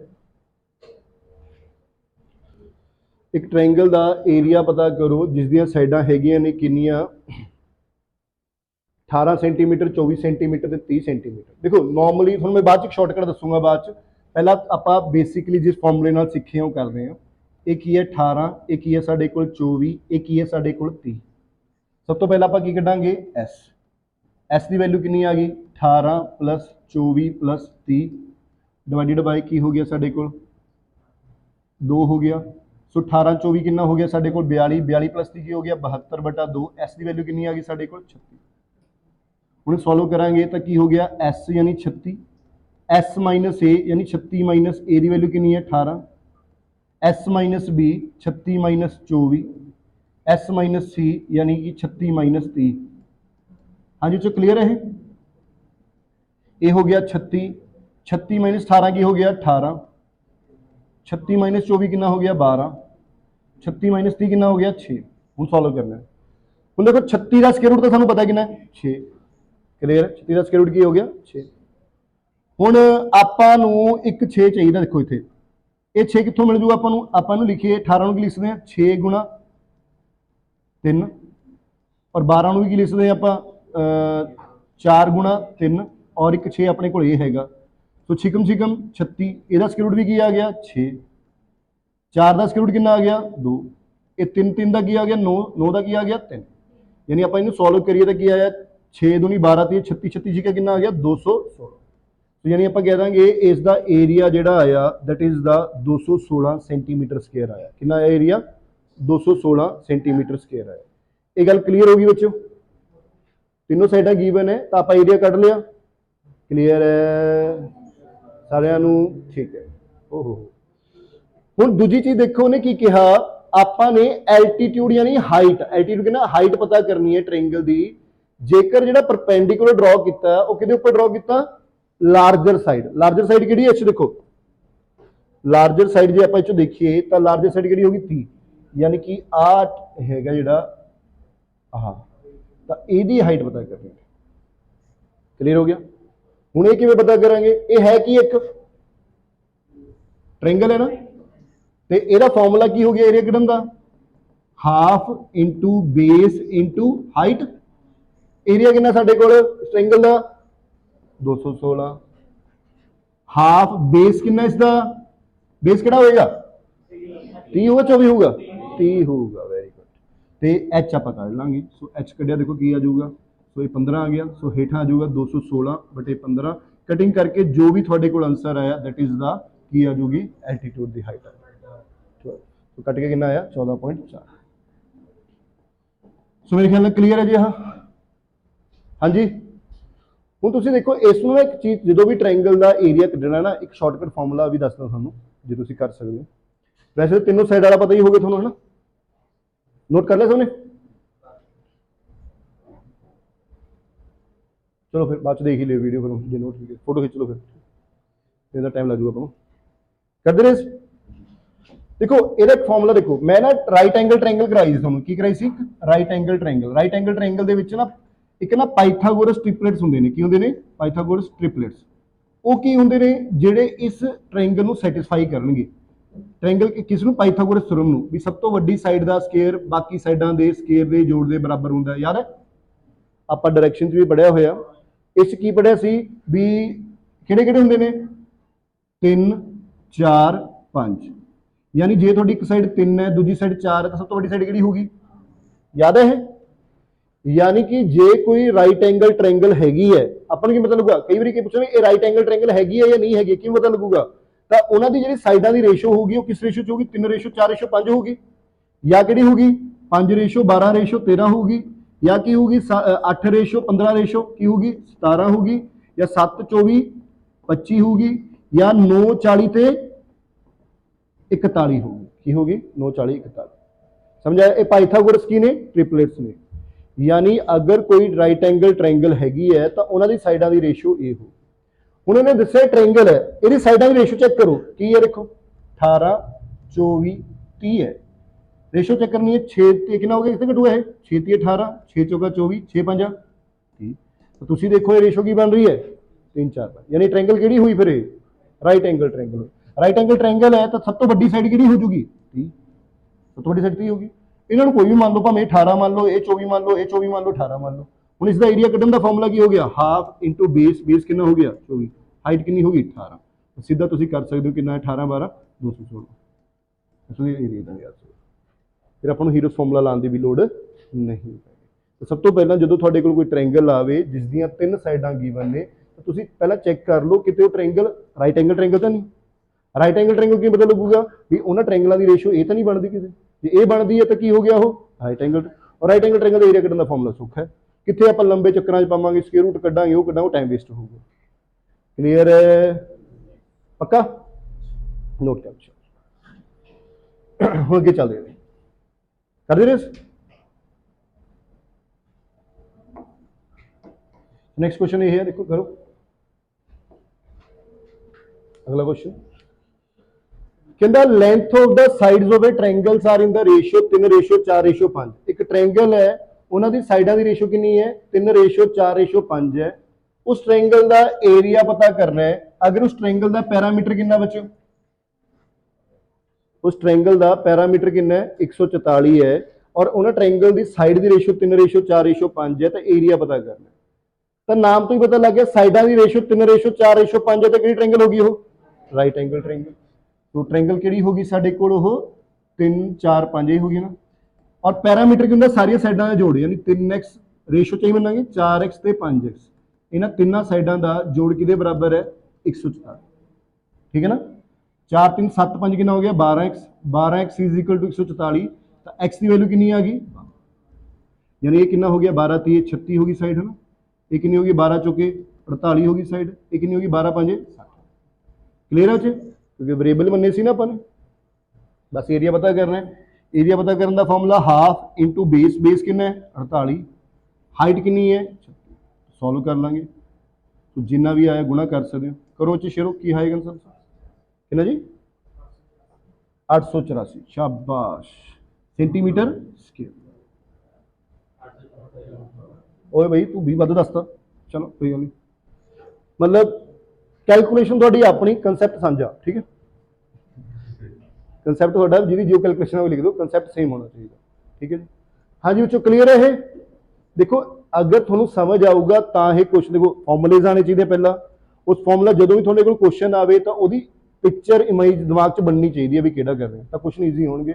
ਇੱਕ ਟ੍ਰਾਇੰਗਲ ਦਾ ਏਰੀਆ ਪਤਾ ਕਰੋ ਜਿਸ ਦੀਆਂ ਸਾਈਡਾਂ ਹੈਗੀਆਂ ਨੇ ਕਿੰਨੀਆਂ 18 सेंटीमीटर 24 सेंटीमीटर ਤੇ 30 सेंटीमीटर। देखो नॉर्मली ਤੁਹਾਨੂੰ मैं बाद शॉर्टकट दसूंगा बाद ਚ। ਪਹਿਲਾਂ ਆਪਾਂ ਬੇਸਿਕਲੀ ਜਿਸ ਫਾਰਮੂਲੇ ਨਾਲ ਸਿੱਖੇ ਉਹ ਕਰਦੇ ਹਾਂ। ਇਹ ਕੀ ਹੈ 18, ਇਹ ਕੀ ਹੈ ਸਾਡੇ ਕੋਲ 24, ਇਹ ਕੀ ਹੈ ਸਾਡੇ ਕੋਲ 30। ਸਭ ਤੋਂ ਪਹਿਲਾਂ ਆਪਾਂ ਕੀ ਕੱਢਾਂਗੇ S ਦੀ ਵੈਲਿਊ ਕਿੰਨੀ ਆ ਗਈ 18 + 24 + 30 ਡਿਵਾਈਡਡ ਬਾਈ ਕੀ ਹੋ ਗਿਆ ਸਾਡੇ ਕੋਲ 2 ਹੋ ਗਿਆ। ਸੋ 18 24 ਕਿੰਨਾ ਹੋ ਗਿਆ ਸਾਡੇ ਕੋਲ 42, 42 + 30 ਕੀ ਹੋ ਗਿਆ 72/2। S ਦੀ ਵੈਲਿਊ ਕਿੰਨੀ ਆ ਗਈ ਸਾਡੇ ਕੋਲ 36। ਹੁਣ ਸੋਲਵ ਕਰਾਂਗੇ ਤਾਂ ਕੀ ਹੋ ਗਿਆ S यानी 36, S - A यानी 36 - A ਦੀ ਵੈਲਿਊ ਕਿੰਨੀ ਹੈ 18, S - B 36 - 24, S - C यानी कि 36 - 30। हाँ जी, चो क्लियर है। ये हो गया 36, 36 - 18 की हो गया 18, 36 - 24 कितना हो गया 12, 36 - 30 कितना हो गया 6। हम सॉल्व करना है। हम देखो 36 का स्क्वायर रूट तो सानू पता कितना है 6। क्लियर, 36 का स्क्वायर रूट की हो गया 6। ਹੁਣ ਆਪਾਂ ਨੂੰ ਇੱਕ 6 ਚਾਹੀਦਾ। ਦੇਖੋ ਇੱਥੇ ਇਹ 6 ਕਿੱਥੋਂ ਮਿਲ ਜੂਗਾ ਆਪਾਂ ਨੂੰ ਲਿਖੀਏ 18 ਨੂੰ ਕੀ ਲਿਖ ਸਕਦੇ ਹਾਂ 6 × 3 ਔਰ 12 ਨੂੰ ਵੀ ਕੀ ਲਿਖ ਸਕਦੇ ਹਾਂ ਆਪਾਂ 4 × 3 ਔਰ ਇੱਕ 6 ਆਪਣੇ ਕੋਲ ਇਹ ਹੈਗਾ। ਸੋ ਛਿਕਮ 36 ਇਹਦਾ ਸਕੁਅਰ ਰੂਟ ਵੀ ਕੀ ਆ ਗਿਆ 6, 4 ਦਾ ਸਕੁਅਰ ਰੂਟ ਕਿੰਨਾ ਆ ਗਿਆ 2, ਇਹ 3 ਦਾ ਕੀ ਆ ਗਿਆ 9, 9 ਦਾ ਕੀ ਆ ਗਿਆ 3। ਯਾਨੀ ਆਪਾਂ ਇਹਨੂੰ ਸੋਲਵ ਕਰੀਏ ਤਾਂ ਕੀ ਆਇਆ 6 दूनी 12 ਤੇ 36, 36 ਜੀ ਕਿੰਨਾ ਆ ਗਿਆ 216। यानी आप कह देंगे इसका एरिया जोड़ा आया that is the 216 centimetre square आया। कितना एरिया 216 सेंटीमीटर स्क्वायर आया। ये गल क्लीयर होगी बच्चों, तीनों साइडा गिवन है तो आप एरिया कट लिया। क्लीयर है सारिਆਂ ਨੂੰ, ठीक है। ओहो ਹੁਣ दूजी चीज देखो ने की कहा ਆਪਾਂ ने एल्टीट्यूड यानी हाइट, एल्टीट्यूड कहना हाइट पता करनी है ट्रायंगल दी। जेकर ਜਿਹੜਾ परपेंडिकुलर ड्रॉ किया वो किहदे उपर ड्रॉ किया लार्जर साइड। लार्जर साइड किहड़ी है देखो लार्जर साइड जे आपां इचों देखिए तो लार्जर साइड किहड़ी होगी 30, यानी कि 8 हैगा जिहड़ा आह तो इहदी हाइट पता करनी है। क्लीयर हो गया। हुण ये किवें पता करांगे, ये है कि एक ट्रायंगल है ना ते इहदा फार्मूला की हो गया एरिया कढण दा half into base into height. Area कितना साडे कोल ट्रायंगल दा 216, हाफ बेस कितना इसका बेस कितना होएगा 30 होगा 24 होगा 30 होगा। Very good. तो एच आप कढ़ लांगे। सो एच कढ़िया देखो की आ जाऊगा, सो ये 15 आ गया। सो हेठा आ जाऊगा 216/15। कटिंग करके जो भी थोड़े को आंसर आया दैट इज द की आ जाऊगी एल्टीट्यूड की हाइट। तो कट के कितना आया 14.4। सो मेरे ख्याल में क्लीयर है जी। हाँ जी। ਹੁਣ ਤੁਸੀਂ ਦੇਖੋ ਇਸ ਨੂੰ ਇੱਕ ਚੀਜ਼ ਜਦੋਂ ਵੀ ਟ੍ਰਾਇੰਗਲ ਦਾ ਏਰੀਆ ਕੱਢਣਾ ਨਾ ਇੱਕ ਸ਼ਾਰਟਕਟ ਫਾਰਮੂਲਾ ਵੀ ਦੱਸਦਾ ਤੁਹਾਨੂੰ ਜੇ ਤੁਸੀਂ ਕਰ ਸਕਦੇ ਹੋ। ਵੈਸੇ ਤਿੰਨੋਂ ਸਾਈਡ ਵਾਲਾ ਪਤਾ ਹੀ ਹੋਵੇ ਤੁਹਾਨੂੰ, ਹੈ ਨਾ। ਨੋਟ ਕਰ ਲਿਆ ਸਭ ਨੇ। ਚਲੋ ਫਿਰ ਬਾਅਦ ਚ ਦੇਖ ਹੀ ਲਿਓ ਵੀਡੀਓ, ਫਿਰ ਜੇ ਨੋਟ ਠੀਕ ਫੋਟੋ ਖਿੱਚ ਲਓ, ਫਿਰ ਇਹਦਾ ਟਾਈਮ ਲੱਗ ਜਾਊਗਾ ਆਪਾਂ ਨੂੰ। ਕਰਦੇ ਰਹੇ देखो ਇਹਦਾ ਇੱਕ ਫਾਰਮੂਲਾ ਦੇਖੋ। ਮੈਂ ਨਾ ਰਾਈਟ ਐਂਗਲ ਟ੍ਰਾਇੰਗਲ ਕਰਾਈ ਸੀ ਤੁਹਾਨੂੰ। ਕੀ ਕਰਾਈ ਸੀ? Right angle triangle. Right angle triangle ਦੇ ਵਿੱਚ ਨਾ एक ना पाइथागोरस ट्रिपलेट्स होंगे ने। की होंगे ने? Pythagoras triplets. वो की होंगे ने जेडे इस ट्रायंगल नू सैटिस्फाई करनगे। ट्रायंगल किस नू? पाइथागोरस थ्योरम नू भी सब तो वड्डी साइड दा स्क्वायर बाकी साइडां दे स्क्वायर दे जोड़ दे बराबर हुंदा है। याद है आपां डायरेक्शन च भी पढ़िया होया। इस की पढ़िया सी भी किहड़े-किहड़े हुंदे ने 3 4 5। यानी जे तुहाडी एक साइड 3 है दूजी साइड 4 है तो सब तो वड्डी साइड किहड़ी होगी? याद है। यानी कि जे कोई राइट एंगल ट्रायंगल हैगी है अपन की पता लगूगा। कई बार पूछे ये राइट एंगल ट्रायंगल हैगी है या नहीं हैगी, क्यों पता लगूगा? तो उन्होंने जी साइडा की रेशो होगी वो किस रेशो च होगी? 3:4:5 होगी या कि होगी 5:12:13 होगी या की होगी 8:15 की होगी 17 होगी या 7:24:25 होगी या 9:40 41 होगी। की होगी 9:40:41। समझा? ये पाइथागोरस की ने ट्रिपलेट्स ने। यानी अगर कोई राइट एंगल ट्रायंगल हैगी है तो उन्होंने साइडा की रेशो ए हो। उन्होंने दस्या ट्रायंगल है ये साइडा की रेशो चेक करो की है। देखो 18 24 30 है। रेशो चेक करनी है 6 कितना हो गया कितने घटूआ है 6 × 18 6 × 24 6 × 5 30। तो तुम देखो ये रेशो की बन रही है 3 4 5। यानी ट्रायंगल किहड़ी हुई फिर right angle triangle. Right angle triangle है तो सब तो वड्डी साइड किहड़ी हो जूगी 30। सब तो वड्डी साइड 30 होगी। इन्होंने कोई भी मान लो भावें 18 मान लो, ये 24 मान लो, ये 24 मान लो, 18 मान लो। ਹੁਣ ਇਸ ਦਾ ਏਰੀਆ ਕੱਢਣ ਦਾ ਫਾਰਮੂਲਾ ਕੀ ਹੋ ਗਿਆ, ਹਾਫ ਇੰਟੂ ਬੇਸ, ਬੇਸ ਕਿੰਨਾ ਹੋ ਗਿਆ 24, ਹਾਈਟ ਕਿੰਨੀ ਹੋ ਗਈ 18, ਸਿੱਧਾ ਤੁਸੀਂ ਕਰ ਸਕਦੇ ਹੋ ਕਿੰਨਾ 18 12 216, ਤੁਸੀਂ ਏਰੀਆ ਦਾ ਯਾਦ ਕਰੋ। ਫਿਰ ਆਪਾਂ ਨੂੰ ਹੀਰੋਜ਼ ਫਾਰਮੂਲਾ ਲਾਉਣ ਦੀ ਵੀ ਲੋੜ ਨਹੀਂ ਪੈਗੀ। ਸਭ ਤੋਂ ਪਹਿਲਾਂ ਜਦੋਂ ਤੁਹਾਡੇ ਕੋਲ ਕੋਈ ਟ੍ਰਾਇੰਗਲ ਆਵੇ ਜਿਸ ਦੀਆਂ 3 ਸਾਈਡਾਂ ਗਿਵਨ ਨੇ, ਤਾਂ ਤੁਸੀਂ ਪਹਿਲਾਂ ਚੈੱਕ ਕਰ ਲਓ ਕਿਤੇ ਉਹ ਟ੍ਰਾਇੰਗਲ ਰਾਈਟ ਐਂਗਲ ਟ੍ਰਾਇੰਗਲ ਤਾਂ ਨਹੀਂ। ਰਾਈਟ ਐਂਗਲ ਟ੍ਰਾਇੰਗਲ ਕੀ ਪਤਾ ਲੱਗੂਗਾ ਵੀ ਉਹਨਾਂ ਟ੍ਰਾਇੰਗਲਾਂ ਦੀ ਰੇਸ਼ੋ ਇਹ ਤਾਂ ਨਹੀਂ ਬਣਦੀ ਕਿਸੇ, ਜੇ ਇਹ ਬਣਦੀ ਹੈ ਤਾਂ ਕੀ ਹੋ ਗਿਆ ਉਹ ਰਾਈਟ ਐਂਗਲ। ਔਰ ਰਾਈਟ ਐਂਗਲ ਟ੍ਰਾਇੰਗਲ ਦਾ ਏਰੀਆ ਕੱਢਣ ਦਾ ਫਾਰਮੂਲਾ ਸੌਖਾ ਹੈ, ਕਿੱਥੇ ਆਪਾਂ ਲੰਬੇ ਚੱਕਰਾਂ 'ਚ ਪਾਵਾਂਗੇ, ਸਕੁਅਰ ਰੂਟ ਕੱਢਾਂਗੇ, ਉਹ ਕੱਢਾਂਗੇ, ਉਹ ਟਾਈਮ ਵੇਸਟ ਹੋਊਗਾ। ਕਲੀਅਰ ਹੈ, ਪੱਕਾ ਨੋਟ ਕਰ। ਹੁਣ ਅੱਗੇ ਚੱਲਦੇ ਨੇ, ਕਰਦੇ ਰਹੇ। नेक्स्ट क्वेश्चन ये है, देखो करो अगला क्वेश्चन। कहता length of the sides of a triangles are in the ratio 3:4:5। एक ट्रायंगल है, उन्होंने साइडा की रेशियो कितनी है 3:4:5 है। उस ट्रायंगल का एरिया पता करना है। अगर उस ट्रायंगल का पैरामीटर कितना बचे, उस ट्रायंगल का पैरामीटर कितना है 144 है, और उन्होंने ट्रायंगल की साइड की रेशियो 3:4:5 है, तो एरिया पता करना है। तो नाम तो ही पता लग गया, साइडा की रेशियो 3:4:5 है, तो किहड़ी ट्रायंगल होगी वो राइट एंगल ट्रायंगल। तो ट्रायंगल किहड़ी होगी साडे कोल वो 3 4 5 ही होगी ना। और पैरामीटर की होंदा सारिया साइडा का जोड़, यानी 3x रेशियो चाहिए मनांगे 4x ते 5x, इन्हां तिन्नां साइडा का जोड़ किहदे बराबर है 144। ठीक है ना, 4 3 7 5 कितना हो गया 12x, 12x is equal to 144। तो x की वैल्यू कितनी आ गई, यानी ये कितना हो गया 12 3 36 होगी साइड, है ना। ये कितनी होगी 12 चौके 48 होगी साइड, ये कितनी होगी 12 5 60। क्लियर है, क्योंकि वेरिएबल बनने सी ना अपन, बस एरिया पता करना है। एरिया पता करने का formula half into base, base कितना है 48, हाइट कितनी है 36, सॉल्व कर लांगे। तो जिन्ना भी आया गुणा कर सकते हो, करो बच्चे शेरो की आएगा आंसर कितना जी 884, शाबाश सेंटीमीटर स्क्वायर। ओए भाई तू भी वध दसता, चलो कोई गल नहीं, मतलब कैलकुलेशन थोड़ी अपनी, कंसैप्ट साझा। ठीक है, कंसैप्ट थोड़ा जी जो कैलकुलेशन है वो लिख दो, कंसैप्ट सेम होना चाहिए। ठीक है जी, हाँ जी, क्लीयर है ये। देखो अगर थोड़ा समझ आऊगा तो ये क्वेश्चन, देखो फॉर्मूलेज आने चाहिए पहला, उस फॉर्मूला जो भी थोड़े को क्वेश्चन आए तो वो पिक्चर इमेज दिमाग च बननी चाहिए भी कि कर रहे हैं, तो क्वेश्चन ईजी होंगे।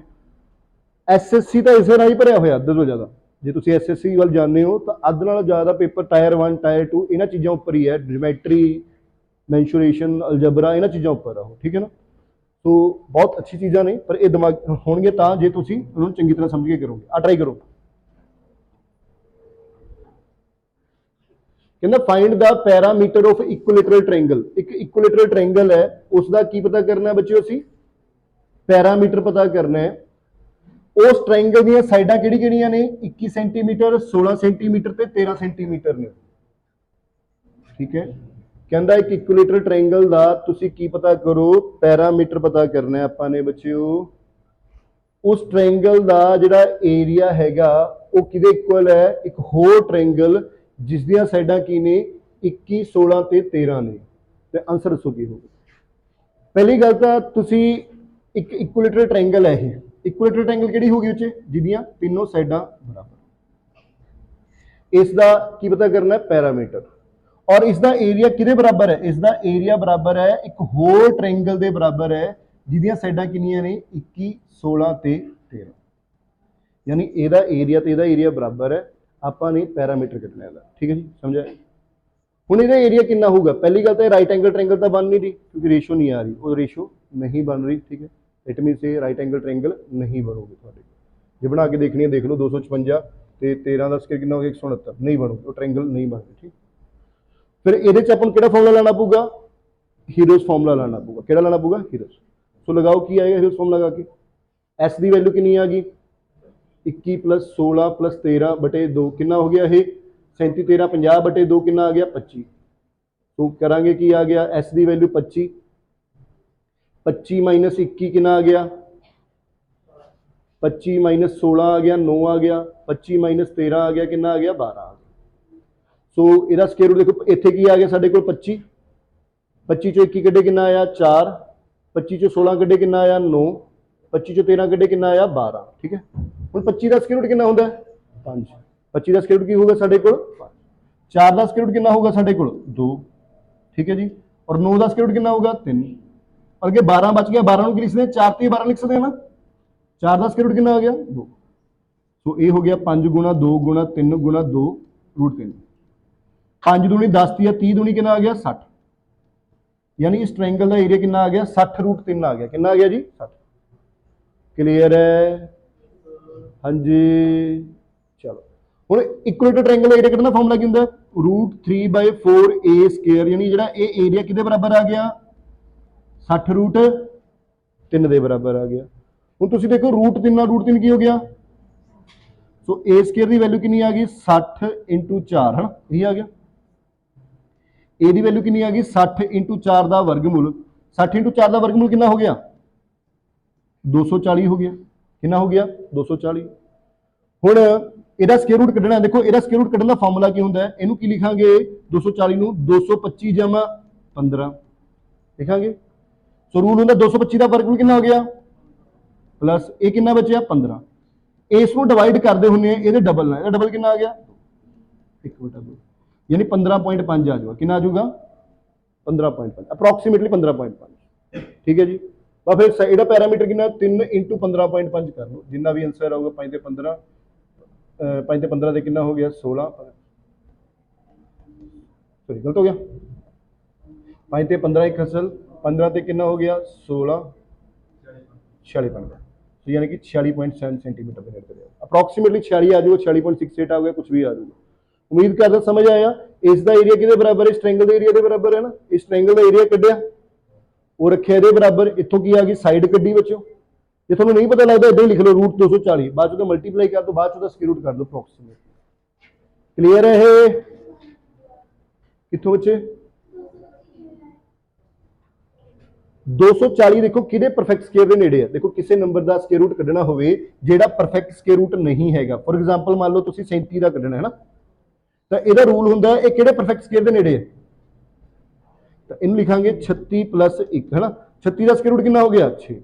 SSC तो इस राही भरिया होया अद्ध तो ज़्यादा, जे तुम SSC वाल जाने हो तो अद्ध नालों ज़्यादा पेपर टायर 1 टायर 2 इन्हां चीज़ों उपर ही है, ज्योमैट्री मैंशुरेशन अलजबरा इन्हां चीज़ों उपर हो। ठीक है ना, तो बहुत अच्छी चीज़ां ने, पर ये दिमाग होंगे तो जे तुम उन्होंने चंगी तरह समझ के करोगे। आ ट्राई करो। कहना find the parameter of equilateral triangle. एक इक्विलेटरल ट्रायंगल है, उसका की पता करना है बच्चों, असीं पैरामीटर पता करना है। उस ट्रायंगल दी साइडां किहड़ी-किहड़ियां ने 21 सेंटीमीटर 16 सेंटीमीटर ते 13 सेंटीमीटर ने। ठीक है, कहता एक इक्विलेटरल ट्रायंगल दा तुसीं की पता करो, पैरामीटर पता करना है आपां ने बच्चों। उस ट्रायंगल दा जिहड़ा एरिया हैगा वो किहदे इक्वल है, एक होर ट्रायंगल जिस दियां साइडां की ने 21 16 ते 13 ने। ते आंसर दसो की होगा। पहली गल तां तुसीं एक इक्विलेटरल ट्रायंगल है ये, इक्विलेटरल ट्रायंगल किहड़ी होगी उच्च जिहदियां तीनों साइडां बराबर। इसका की पता करना है पैरामीटर, और इसका एरिया किहदे बराबर है, इसका एरिया बराबर है एक होर ट्रायंगल के बराबर है जिहदियां साइडां कितनियां ने 21 16 ते 13, यानी ਇਹਦਾ एरिया तो ਇਹਦਾ एरिया बराबर है। ਆਪਾਂ ने पैरामीटर कटना है। ठीक है जी, समझा। हुण ਇਹਦਾ एरिया कितना होगा, पहली गल तो राइट एंगल ट्रायंगल तो बन नहीं रही क्योंकि रेशो नहीं आ रही, वो रेशो नहीं बन रही। ठीक है, इट मीन से राइट एंगल ट्रायंगल नहीं बनोगे थोड़े, जो बना के देखनी है देख लो 256 ते 13 का स्क्वायर कितना हो गया 169, नहीं बनोगे, वो ट्रायंगल नहीं बन रही। ठीक, फिर ये अपन किहड़ा फॉर्मूला लाना पऊगा, हीरोज फॉर्मूला लाना पऊगा। किहड़ा लाना पऊगा, हीरोज। सो लगाओ की आएगा हीरोज फॉर्मूला लगा के, एस की वैल्यू कितनी आ गई 21 + 16 + 13/2 कितना हो गया ये 37 13 50/2 कितना आ गया 25। तो करांगे की आ गया एस की वैल्यू 25, 25 - 21 कितना आ गया 25 - 16 आ गया 9 आ गया, 25 - 13 आ गया कितना आ गया 12 आ गया। सो इसका स्क्वायर रूट देखो इत्थे की आ गया साडे कोल 25, 25 चों 21 कड्ढे कितना आया 4, 25 चों 16 कड्ढे कितना आया 9, 25 चों 13 कड्ढे कितना आया 12। ठीक है, हुण 25 का स्क्वायर रूट कितना होंदा है 5, 25 का स्क्वायर रूट की होगा साडे कोल 5। 4 का स्क्वायर रूट कितना होगा साढ़े को 2, ठीक है जी। और 9 का स्क्वायर रूट कितना होगा 3, और अगे 12 बच गया, 12 लिख सकते हैं, 4 ते 12 लिख सकते हैं ना। 4 का स्क्वायर रूट कितना आ गया 2, तो ये हो गया 5 गुणा 2 गुणा 3 गुणा 2 रूट 3। 5 दूनी 10 थी, 30 दूनी कितना आ गया 60, यानी इस ट्रायंगल का एरिया कितना आ गया 60 रूट 3 आ गया। कितना आ गया जी 60। क्लियर है? हाँ जी। चलो ਹੁਣ ਇਕੁਏਟਰ ट्रायंगल ਦਾ ਏਰੀਆ ਕੱਢਣਾ ਫਾਰਮੂਲਾ ਕੀ ਹੁੰਦਾ √3/4a ਸਕੁਅਰ, ਯਾਨੀ ਜਿਹੜਾ ਇਹ ਏਰੀਆ ਕਿਹਦੇ ਬਰਾਬਰ ਆ ਗਿਆ 60 रूट 3 ਦੇ ਬਰਾਬਰ ਆ ਗਿਆ। ਹੁਣ ਤੁਸੀਂ ਦੇਖੋ √3 ਕੀ ਹੋ ਗਿਆ, ਸੋ a ਸਕੁਅਰ ਦੀ ਵੈਲਿਊ ਕਿੰਨੀ ਆ ਗਈ 60 × 4 ਹੈ ਨਾ, ਇਹ ਆ ਗਿਆ। a ਦੀ ਵੈਲਿਊ ਕਿੰਨੀ ਆ ਗਈ 60 × 4 ਦਾ ਵਰਗਮੂਲ। 60 × 4 ਦਾ ਵਰਗਮੂਲ ਕਿੰਨਾ ਹੋ ਗਿਆ 240 ਹੋ ਗਿਆ। ਕਿੰਨਾ ਹੋ ਗਿਆ 240। ਹੁਣ ਇਹਦਾ ਸਕੁਅਰ ਰੂਟ ਕੱਢਣਾ, ਦੇਖੋ ਇਹਦਾ ਸਕੁਅਰ ਰੂਟ ਕੱਢਣ ਦਾ ਫਾਰਮੂਲਾ ਕੀ ਹੁੰਦਾ ਹੈ, ਇਹਨੂੰ ਕੀ ਲਿਖਾਂਗੇ 240 ਨੂੰ 225 ਜਮਾ 15 ਲਿਖਾਂਗੇ। ਸੋ ਰੂਲ ਹੁੰਦਾ 225 ਦਾ ਵਰਗਮੂਲ ਕਿੰਨਾ ਹੋ ਗਿਆ ਪਲੱਸ ਇਹ ਕਿੰਨਾ ਬਚਿਆ 15। ਇਸ ਨੂੰ ਡਿਵਾਈਡ ਕਰਦੇ ਹੁੰਨੇ ਆ ਇਹਦੇ ਡਬਲ ਨਾਲ, ਇਹਦਾ ਡਬਲ ਕਿੰਨਾ ਆ ਗਿਆ 1/2, ਯਾਨੀ 15.5 ਆ ਜਾਊਗਾ। ਕਿੰਨਾ ਆ ਜਾਊਗਾ 15.5, ਅਪਰੋਕਸੀਮੇਟਲੀ 15.5, ਠੀਕ ਹੈ ਜੀ। ਬਸ ਫਿਰ ਇਹਦਾ ਪੈਰਾਮੀਟਰ ਕਿੰਨਾ 3 × 15.5 ਕਰ ਲਓ, ਜਿੰਨਾ ਵੀ ਆਨਸਰ ਆਊਗਾ 5 ਤੇ 15 5 ਤੇ 15 ਦੇ ਕਿੰਨਾ ਹੋ ਗਿਆ 16, ਸੌਰੀ ਗਲਤ ਹੋ ਗਿਆ 5 ਤੇ 15 ਇੱਕ ਅਸਲ 15 ਤੇ ਕਿੰਨਾ ਹੋ ਗਿਆ 16 46, तो यानी कि 46.7 सेंटीमीटर के नेट करेगा, अप्रॉक्सीमेटली 46 आ जाएगा, 46.68 आ गया, कुछ भी आ जाएगा। उम्मीद करदा समझ आया। इसका एरिया किहदे बराबर है, इस ट्रायंगल के एरिया के बराबर है ना। इस ट्रायंगल का एरिया कढ़िया वो रखे इहदे बराबर, इत्थों की आ गई साइड कड्डी बच्चों। जे तुहानूं नहीं पता लगता इदां ही लिख लो √240, बाद चों मल्टीप्लाई कर दो, बाद चों स्क्वायर रूट कर दो अप्रॉक्सीमेट। क्लीयर है ये? कित्थों बच्चे 240 देखो किहदे परफेक्ट स्केयर के नेड़े है। देखो किसी नंबर का स्केयर रूट कढ़ना होवे जेड़ा परफेक्ट स्केयर रूट नहीं हैगा, फॉर एग्जांपल मान लो तुसीं 37 का कढ़ना है ना, तो इहदा रूल हुंदा है किहड़े परफेक्ट स्केयर के नेड़े है, तो इन्हूं लिखांगे 36 + 1 है ना। 36 का स्केयर रूट कितना हो गया 6,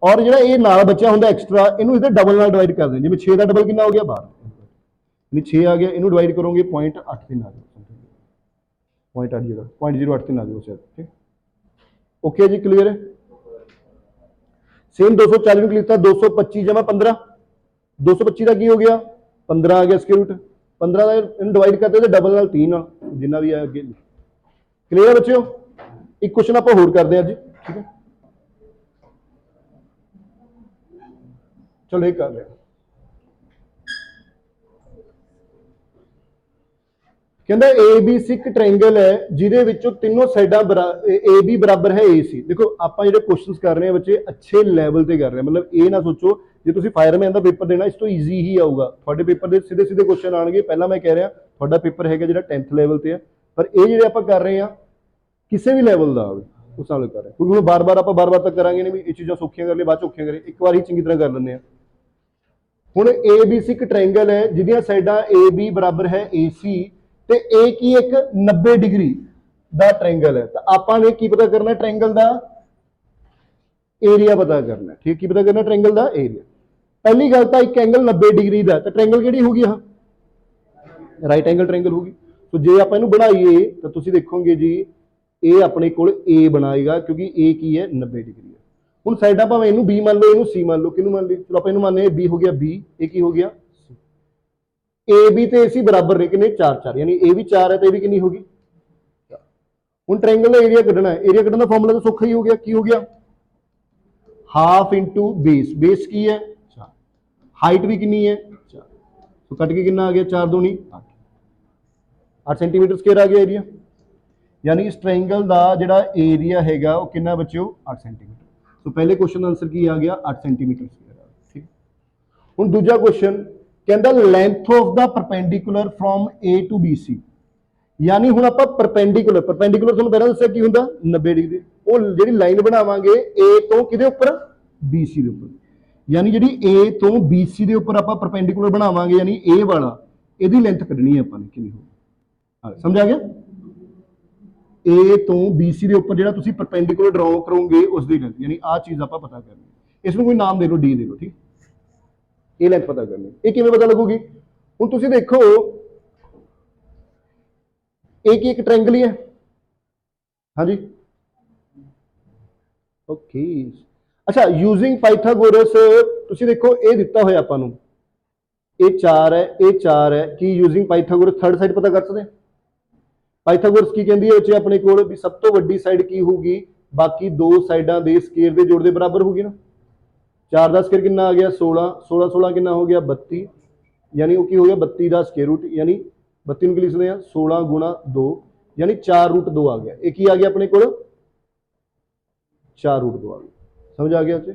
और जिहड़ा ये नाल बचा हुंदा एक्सट्रा इहनूं इहदे डबल नाल डिवाइड कर दें, जिवें 6 का डबल कितना हो गया 12, यानी 6 आ गया, इहनूं डिवाइड करोगे 0.83 आ जाएगा, 0.08 आ जाएगा, ठीक। ओके जी, क्लियर है। सेम 240 को लिखता 225 जमा 15, 225 का की हो गया 15 आ गया स्क्वायर रूट 15 का डिवाइड करते थे डबल नाल 3 जिन्ना भी है अगे। क्लियर है बच्चों? एक क्वेश्चन आप होर करते हैं अज, ठीक है, चलो एक कर रहे हैं। कहता ABC एक ट्रायंगल है जिहदे विचों तीनों साइडां AB बराबर है AC। देखो आपां जिहड़े क्वेश्चंस कर रहे हैं बच्चे अच्छे लैवल ते कर रहे हैं, मतलब ये ना सोचो जे तुसीं फायरमैन दा पेपर देना इस तो ईजी ही आऊगा, तुहाडे पेपर दे सीधे सीधे क्वेश्चन आउणगे। पहला मैं कह रहा तुहाडा पेपर हैगा जिहड़ा 10th लैवल ते है, पर ये जिहड़े आपां कर रहे हैं किसी भी लैवल दा आवे उस नाल कर रहे हैं, क्योंकि बार बार आपां बार तक करांगे नहीं भी ये चीज़ां सौखियां कर लिए बाद औखियां करें, एक बार ही चंगी तरह कर लैंदे आ। हुण ABC एक ट्रायंगल है जिहदियां साइडां AB बराबर है AC ते ए की एक 90 डिग्री दा ट्रायंगल है, तो आपां ने की पता करना ट्रायंगल दा एरिया पता करना, ठीक, की पता करना ट्रायंगल दा एरिया। पहली गल तो एक एंगल 90 डिग्री दा, तो ट्रायंगल किहड़ी होगी राइट एंगल ट्रायंगल होगी। तो जे आपां इहनूं बनाईए तो तुसीं देखोगे जी ये अपने कोल ए बनाएगा, क्योंकि ए की है 90 डिग्री है। हुण साइडां भावें इहनूं बी मान लो, इहनूं सी मान लो, किहनूं मान ली, चलो आपां इहनूं मानने बी हो गया बी, ए की हो गया ए बी तो AC बराबर ने कितने 4 यानी ए भी 4 है तो ए भी कितनी होगी। हुण ट्रायंगल का एरिया कढ़ना है, एरिया कढ़ने का फॉर्मूला तो सौखा ही हो गया, की हो गया हाफ इंटू बेस, बेस की है 4, हाइट भी कितनी है 4, तो कट के कितना आ गया 4 दूनी 8 सेंटीमीटर स्क्वायर आ गया एरिया। यानी इस ट्रायंगल का जिहड़ा एरिया हैगा वो कितना बच्चों 8 सेंटीमीटर। तो पहले क्वेश्चन आंसर की आ गया 8 सेंटीमीटर स्क्वायर, ठीक। हुण दूजा क्वेश्चन कहता length of the perpendicular from A to BC, यानी हुण आपां परपेंडिकुलर तुहानूं पहलां दस्सिया की हुंदा 90 डिग्री, वो जिहड़ी लाइन बनावांगे A तो किहदे उपर BC दे उपर, यानी जिहड़ी A तो BC दे उपर आपां परपेंडिकुलर बनावांगे, यानी A वाला इहदी लेंथ कढनी है आपां ने कितनी हो, समझ आ गया। A तो BC दे उपर जिहड़ा तुसीं परपेंडिकुलर ड्रॉ करोगे उसदी लेंथ, यानी आ चीज़ आपां पता करनी, इसनूं कोई नाम दे लो D दे लो, ठीक। ये लेंथ पता करनी, ये किवें पता लगूगी। हुण तुसीं देखो एक एक ट्रायंगल ही है। हाँ जी, ओके। अच्छा, यूजिंग ਪਾਈਥਾਗੋਰਸ ਤੁਸੀਂ ਦੇਖੋ ਇਹ ਦਿੱਤਾ ਹੋਇਆ ਆਪਾਂ ਨੂੰ, ਇਹ 4 ਹੈ, ਇਹ 4 ਹੈ, ਕਿ ਯੂਜ਼ਿੰਗ ਪਾਈਥਾਗੋਰਸ ਥਰਡ ਸਾਈਡ ਪਤਾ ਕਰ ਸਕਦੇ? ਪਾਈਥਾਗੋਰਸ ਕੀ ਕਹਿੰਦੀ ਹੈ ਉੱਚੇ ਆਪਣੇ ਕੋਲ ਵੀ ਸਭ ਤੋਂ ਵੱਡੀ ਸਾਈਡ ਕੀ ਹੋਊਗੀ, ਬਾਕੀ ਦੋ ਸਾਈਡਾਂ ਦੇ ਸਕੁਅਰ ਦੇ ਜੋੜ ਦੇ ਬਰਾਬਰ ਹੋਊਗੀ ਨਾ। 4 ਦਾ ਸਕੁਅਰ ਕਿੰਨਾ ਆ ਗਿਆ 16, 16 16 ਕਿੰਨਾ ਹੋ ਗਿਆ 32, यानी वो की हो गया 32 का स्क्वायर रूट, यानी 32 ਨੂੰ ਕੀ ਲਿਖ ਸਕਦੇ ਆ 16 ਗੁਣਾ 2, यानी 4 रूट 2 आ गया। एक ही आ गया अपने को 4 रूट 2 आ गया, समझ आ गया उसे?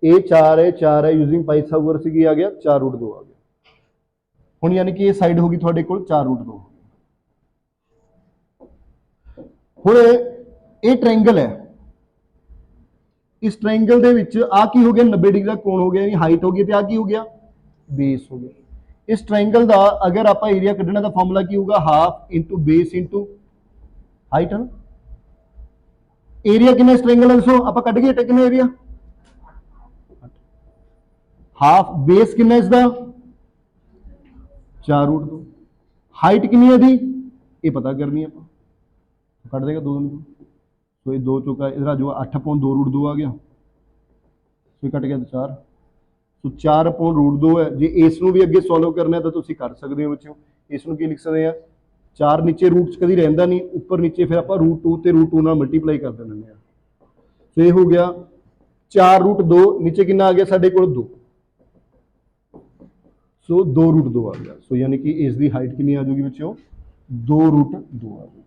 ये 4 है, 4 है, यूजिंग पाइथागोरस की आ गया 4 रूट 2 आ गया। हुण यानी कि ये साइड होगी थोड़े को 4 रूट 2। हुण ये ट्रायंगल है, इस ट्रायंगल दे विच आ की हो गया 90 डिग्री का कोण हो गया, यानी हाइट हो गई, ते आ की हो गया बेस हो गया। इस ट्रायंगल का अगर आप एरिया कढ़ना तो फॉर्मूला की होगा half into base into height है ना। एरिया कितना इस ट्रायंगल का दसो, आप कट गए कितना एरिया, हाफ, बेस कितना इसका 4 रूट 2, हाइट कितनी है दी ये पता करनी है, आप कट देगा 2 तो ये 2 चौका इधर जो 8 अपॉन 2 रूट 2 आ गया, तो कट गया 4, तो 4 अपॉन रूट 2 है। जे इसनों भी अगे सॉल्व करना है तो तुम कर सकते हो बच्चों, इसनों की लिख सकते हैं 4 नीचे रूट च कभी रहिंदा नहीं, ऊपर नीचे फिर आप रूट 2 ते रूट 2 नाल मल्टीप्लाई कर देने हैं, तो ये हो गया 4 रूट 2, नीचे कितना आ गया साढ़े को 2, सो 2 रूट 2 आ गया। सो यानी कि इसकी हाइट कितनी आ जाएगी बच्चों 2 रूट 2 आ जाएगी।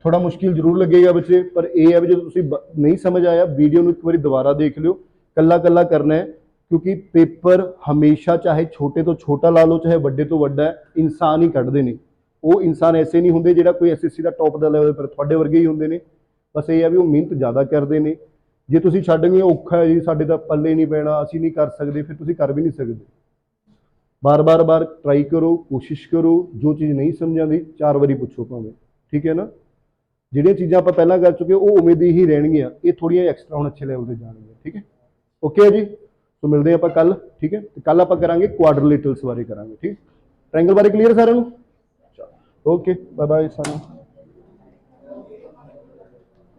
थोड़ा मुश्किल जरूर लगेगा बच्चे, पर यह है भी जो तुम नहीं समझ आया वीडियो में एक बार दोबारा देख लो, कला कला करना है, क्योंकि पेपर हमेशा चाहे छोटे तो छोटा ला लो चाहे बड़े तो बड़ा है, इंसान ही कढ़ते हैं। वो इंसान ऐसे नहीं होंगे जो कोई SSC का टॉप का लैवल पर थोड़े वर्गे ही होंगे ने, बस ये है भी वो मेहनत ज़्यादा करते हैं। जे तुम छड्डोगे औखा है जी साडे तां पल्ले नहीं पैना, असीं नहीं कर सकते, फिर तुम कर भी नहीं सकते। बार बार बार ट्राई करो, कोशिश करो, जो चीज़ नहीं समझ आती 4 बारी पूछो भावें, ठीक है ना। जिहड़ियां चीज़ां आपां पहलां कर चुके वो उवें दी ही रहणगियां, ये थोड़ियां एक्सट्रा हुण अच्छे लैवल ते जाणगियां, ठीक है। ओके है जी, तो मिलते हैं आप कल, ठीक है। तो कल आप करेंगे क्वाड्रिलेटरल्स बारे करांगे, ठीक। ट्रायंगल बारे क्लीयर सारे नूं? ओके, बाय बाय सारे।